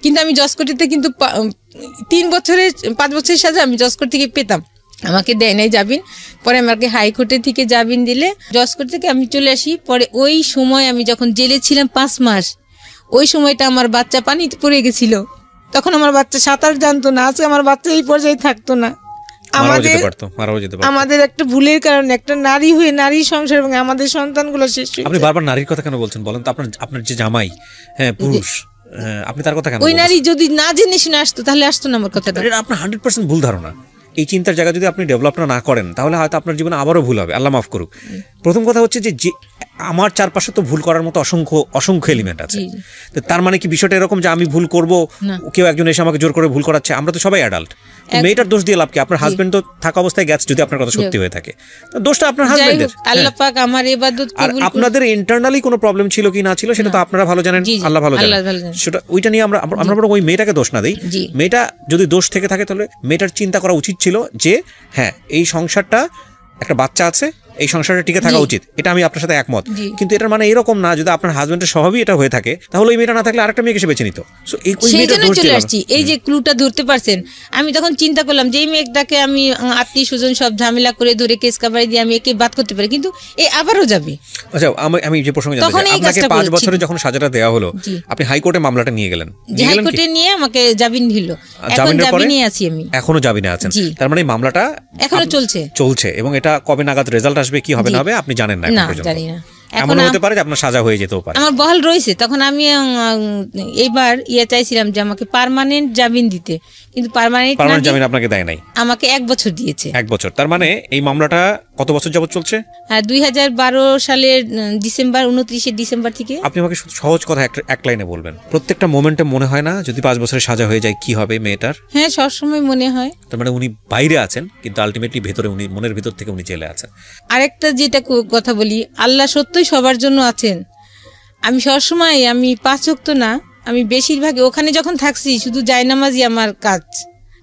কিন্তু আমি জজ কোর্টেতে কিন্তু 5 বছরের সাজা আমি জজ কোর্ট থেকে পেতাম, আমাকে দেয় নাই জামিন। পরে আমাকে হাইকোর্টে থেকে জামিন দিলে জজ কোর্ট থেকে আমি চলে আসি। পরে ওই সময় আমি যখন জেলে ছিলাম 5 মাস, ওই সময়টা আমার বাচ্চা পানিতে পড়ে গেছিল, তখন আমার বাচ্চা সাঁতার জানতো না, আজকে আমার বাচ্চা এই পর্যায়ে থাকতো না। আমাদের একটা ভুলের কারণে, একটা নারী হয়ে নারী সংসার এবং আমাদের সন্তানগুলো শেষ। আপনি বারবার নারীর কথা কেন বলছেন বলেন তো? আপনার যে জামাই, হ্যাঁ পুরুষ, আপনি তার কথা কেন? ওই নারী যদি না জেনে শুনে আসতো তাহলে আসতো না আমার কথাটা। এটা আপনার 100% ভুল ধারণা। এই চিন্তার জায়গা যদি আপনি ডেভেলপ না করেন, তাহলে হয়তো আপনার জীবনে আবারও ভুল হবে, আল্লাহ মাফ করুক। প্রথম কথা হচ্ছে যে আমার চারপাশে তো ভুল করার মতো অসংখ্য এলিমেন্ট আছে। তার মানে কি বিষয়টা এরকম যে আমি ভুল করব, কেউ একজন এসে আমাকে জোর করে ভুল করাচ্ছে? আমরা তো সবাই অ্যাডাল্ট। মেয়েটার দোষ দিয়ে লাভ কি? আপনার হাজবেন্ড তো থাকা অবস্থায় গেছে, যদি আপনার কথা সত্যি হয়ে থাকে, দোষটা আপনার হাজবেন্ডের। আল্লাহ পাক আমার ইবাদত কবুল করুন। আপনাদের ইন্টারনালি কোনো প্রবলেম ছিল কি না ছিল সেটা তো আপনারা ভালো জানেন, আল্লাহ ভালো জানেন। সেটা ওইটা নিয়ে আমরা বরং ওই মেয়েটাকে দোষ না দিই। মেয়েটা যদি দোষ থেকে থাকে, তাহলে মেয়েটার চিন্তা করা উচিত ছিল যে হ্যাঁ, এই সংসারটা, একটা বাচ্চা আছে, এই সংসারটা টিকে থাকা উচিত। এটা আমি আপনার সাথে একমত। কিন্তু এটার মানে এরকম না, যদি আপনার হাজবেন্ডের স্বভাবই এটা হয়ে থাকে, তাহলে ওই মেয়েটা না থাকলে আরেকটা মেয়েকে সে বেছে নিত। চলে আসছি, এই যে ক্লুটা ধরতে পারছেন। আমি তখন চিন্তা করলাম যে এই মেয়েটাকে আমি আত্মীয় স্বজন সব ঝামেলা করে ধরে কেস কাবারি দিয়ে আমি একে বাদ করতে পারি, কিন্তু এ আবারও যাবে। আচ্ছা, আমি যে প্রসঙ্গে জানতে চাই, আপনাকে 5 বছরে যখন সাজাটা দেওয়া হলো, আপনি হাইকোর্টে মামলাটা নিয়ে গেলেন, হাইকোর্টে নিয়ে আমাকে জামিন দিল। এখন জামিনে আছি আমি, এখনো জামিনে আছেন। তার মানে মামলাটা এখনো চলছে এবং এটা কবে নাগাদ রেজাল্ট আসবে, কি হবে না হবে আপনি জানেন না? জানি না। এমন হতে পারে যে আপনার সাজা হয়ে যেতেও পারে। আমার বহাল রয়েছে। তখন আমি এইবার চাইছিলাম যে আমাকে পার্মানেন্ট জামিন দিতে, কিন্তু পার্মানেন্ট জামিন আপনাকে দেয় নাই। আমাকে 1 বছর দিয়েছে। 1 বছর। তার মানে এই মামলাটা কত বছর যাবত চলছে? 2012 সালের ডিসেম্বর, 29 ডিসেম্বর থেকে। আপনি আমাকে সহজ কথা এক লাইনে বলবেন, প্রত্যেকটা মোমেন্টে মনে হয় না যদি 5 বছরের সাজা হয়ে যায় কি হবে মেয়েটার? হ্যাঁ, সবসময় মনে হয়। তার মানে উনি বাইরে আছেন, কিন্তু আলটিমেটলি ভেতরে, উনি মনের ভিতর থেকে উনি জেলে আছেন। আরেকটা যেটা কথা বলি, আল্লাহ সত্যই সবার জন্য আছেন। আমি সবসময়, আমি 5 ওয়াক্ত না, আমি বেশিরভাগ ওখানে যখন থাকছি শুধু জায়নামাজি আমার কাজ।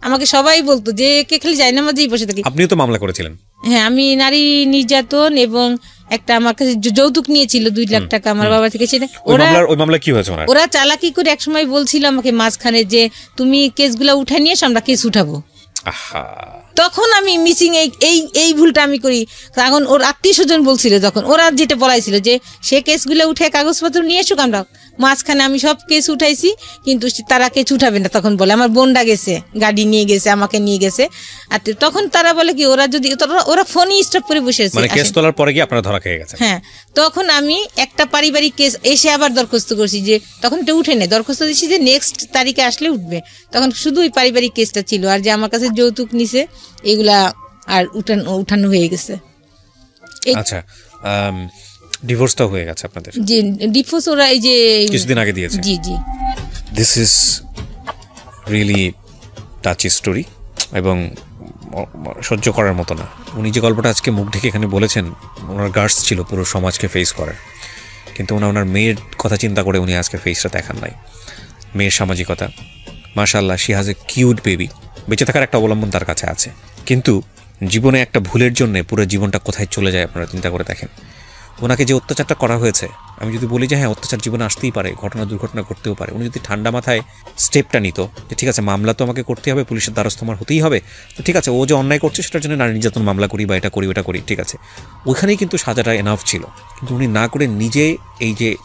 আমাকে সবাই বলতো যে কে খালি জায়নামাজিই বসে থাকি। আপনিও তো মামলা করেছিলেন। হ্যাঁ, আমি নারী নির্যাতন এবং একটা আমার কাছে যৌতুক নিয়েছিল 2 লাখ টাকা আমার বাবা থেকে। সেটা ওই মামলা কি হয়েছে? ওরা চালাকি করে একসময় বলছিল আমাকে মাঝখানে যে তুমি কেসগুলো উঠে নিয়ে আমরা কেস উঠাবো। তখন আমি মিসিং এই ভুলটা আমি করি। তখন ওর আত্মীয় স্বজন বলছিল, যখন ওরা যেটা বলাইছিল যে সে কেসগুলো উঠে কাগজপত্র নিয়ে এসুক, আমরা মাঝখানে আমি সব কেস উঠাইছি, কিন্তু তারা কেস উঠাবে না। তখন বলে আমার বোনটা গেছে, গাড়ি নিয়ে গেছে, আমাকে নিয়ে গেছে। আর তখন তারা বলে কি, ওরা ফোনই স্টপ করে বসে আছে। মানে কেস তোলার পরে কি আপনারা ধরা খেয়ে গেছেন? হ্যাঁ, তখন আমি একটা পারিবারিক কেস এসে আবার দরখাস্ত করছি, যে তখন এটা উঠে নেই, দরখাস্ত দিচ্ছি যে নেক্সট তারিখে আসলে উঠবে। তখন শুধু ওই পারিবারিক কেসটা ছিল, আর যে আমার কাছে যৌতুক নিছে এগুলা আর উঠানো হয়ে গেছে। আচ্ছা, ডিভোর্সটাও হয়ে গেছে আপনাদের? যে ডিভোর্স ওরা এই যে কিছুদিন আগে দিয়েছে। জি জি। This is really touchy story এবং সহ্য করার মতো না। উনি যে গল্পটা আজকে মুখ ঢেকে এখানে বলেছেন, ওনার গার্ডস ছিল পুরো সমাজকে ফেস করার, কিন্তু ওনার মেয়ের কথা চিন্তা করে উনি আজকে ফেসটা দেখান নাই। মেয়ের সামাজিকতা, মাশাআল্লাহ, she has a cute baby, বেঁচে থাকার একটা অবলম্বন তার কাছে আছে, কিন্তু জীবনে একটা ভুলের জন্য পুরো জীবনটা কোথায় চলে যায় আপনারা চিন্তা করে দেখেন। ওনাকে যে অত্যাচারটা করা হয়েছে, আমি যদি বলি যে হ্যাঁ অত্যাচার জীবনে আসতেই পারে, ঘটনা দুর্ঘটনা ঘটতেও পারে, উনি যদি ঠান্ডা মাথায় স্টেপটা নিত যে ঠিক আছে মামলা তো আমাকে করতে হবে, পুলিশের দ্বারস্থ আমার হতেই হবে, তো ঠিক আছে ও যে অন্যায় করছে সেটার জন্য নারী নির্যাতন মামলা করি বা এটা করি ওটা করি, ঠিক আছে, ওইখানেই কিন্তু সাজাটা এনাফ ছিল। কিন্তু উনি না করে নিজে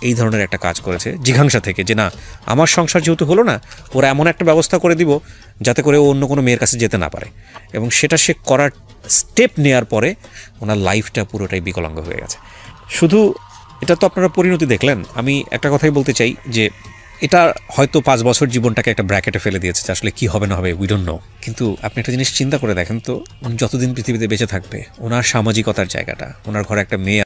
এই ধরনের একটা কাজ করেছে জিঘাংসা থেকে, যে না আমার সংসার যেহেতু হলো না, ওরা এমন একটা ব্যবস্থা করে দিব যাতে করে ও অন্য কোনো মেয়ের কাছে যেতে না পারে, এবং সেটা সে করার স্টেপ নেওয়ার পরে ওনার লাইফটা পুরোটাই বিকলাঙ্গ হয়ে গেছে। শুধু এটা তো আপনারা পরিণতি দেখলেন, আমি একটা কথাই বলতে চাই যে এটা হয়তো 5 বছর জীবনটাকে একটা ব্র্যাকেটে ফেলে দিয়েছে, আসলে কি হবে না হবে উই ডোন্ট নো। কিন্তু আপনি একটা জিনিস চিন্তা করে দেখেন তো, উনি যতদিন পৃথিবীতে বেঁচে থাকবে, ওনার সামাজিকতার জায়গাটা, ওনার ঘরে একটা মেয়ে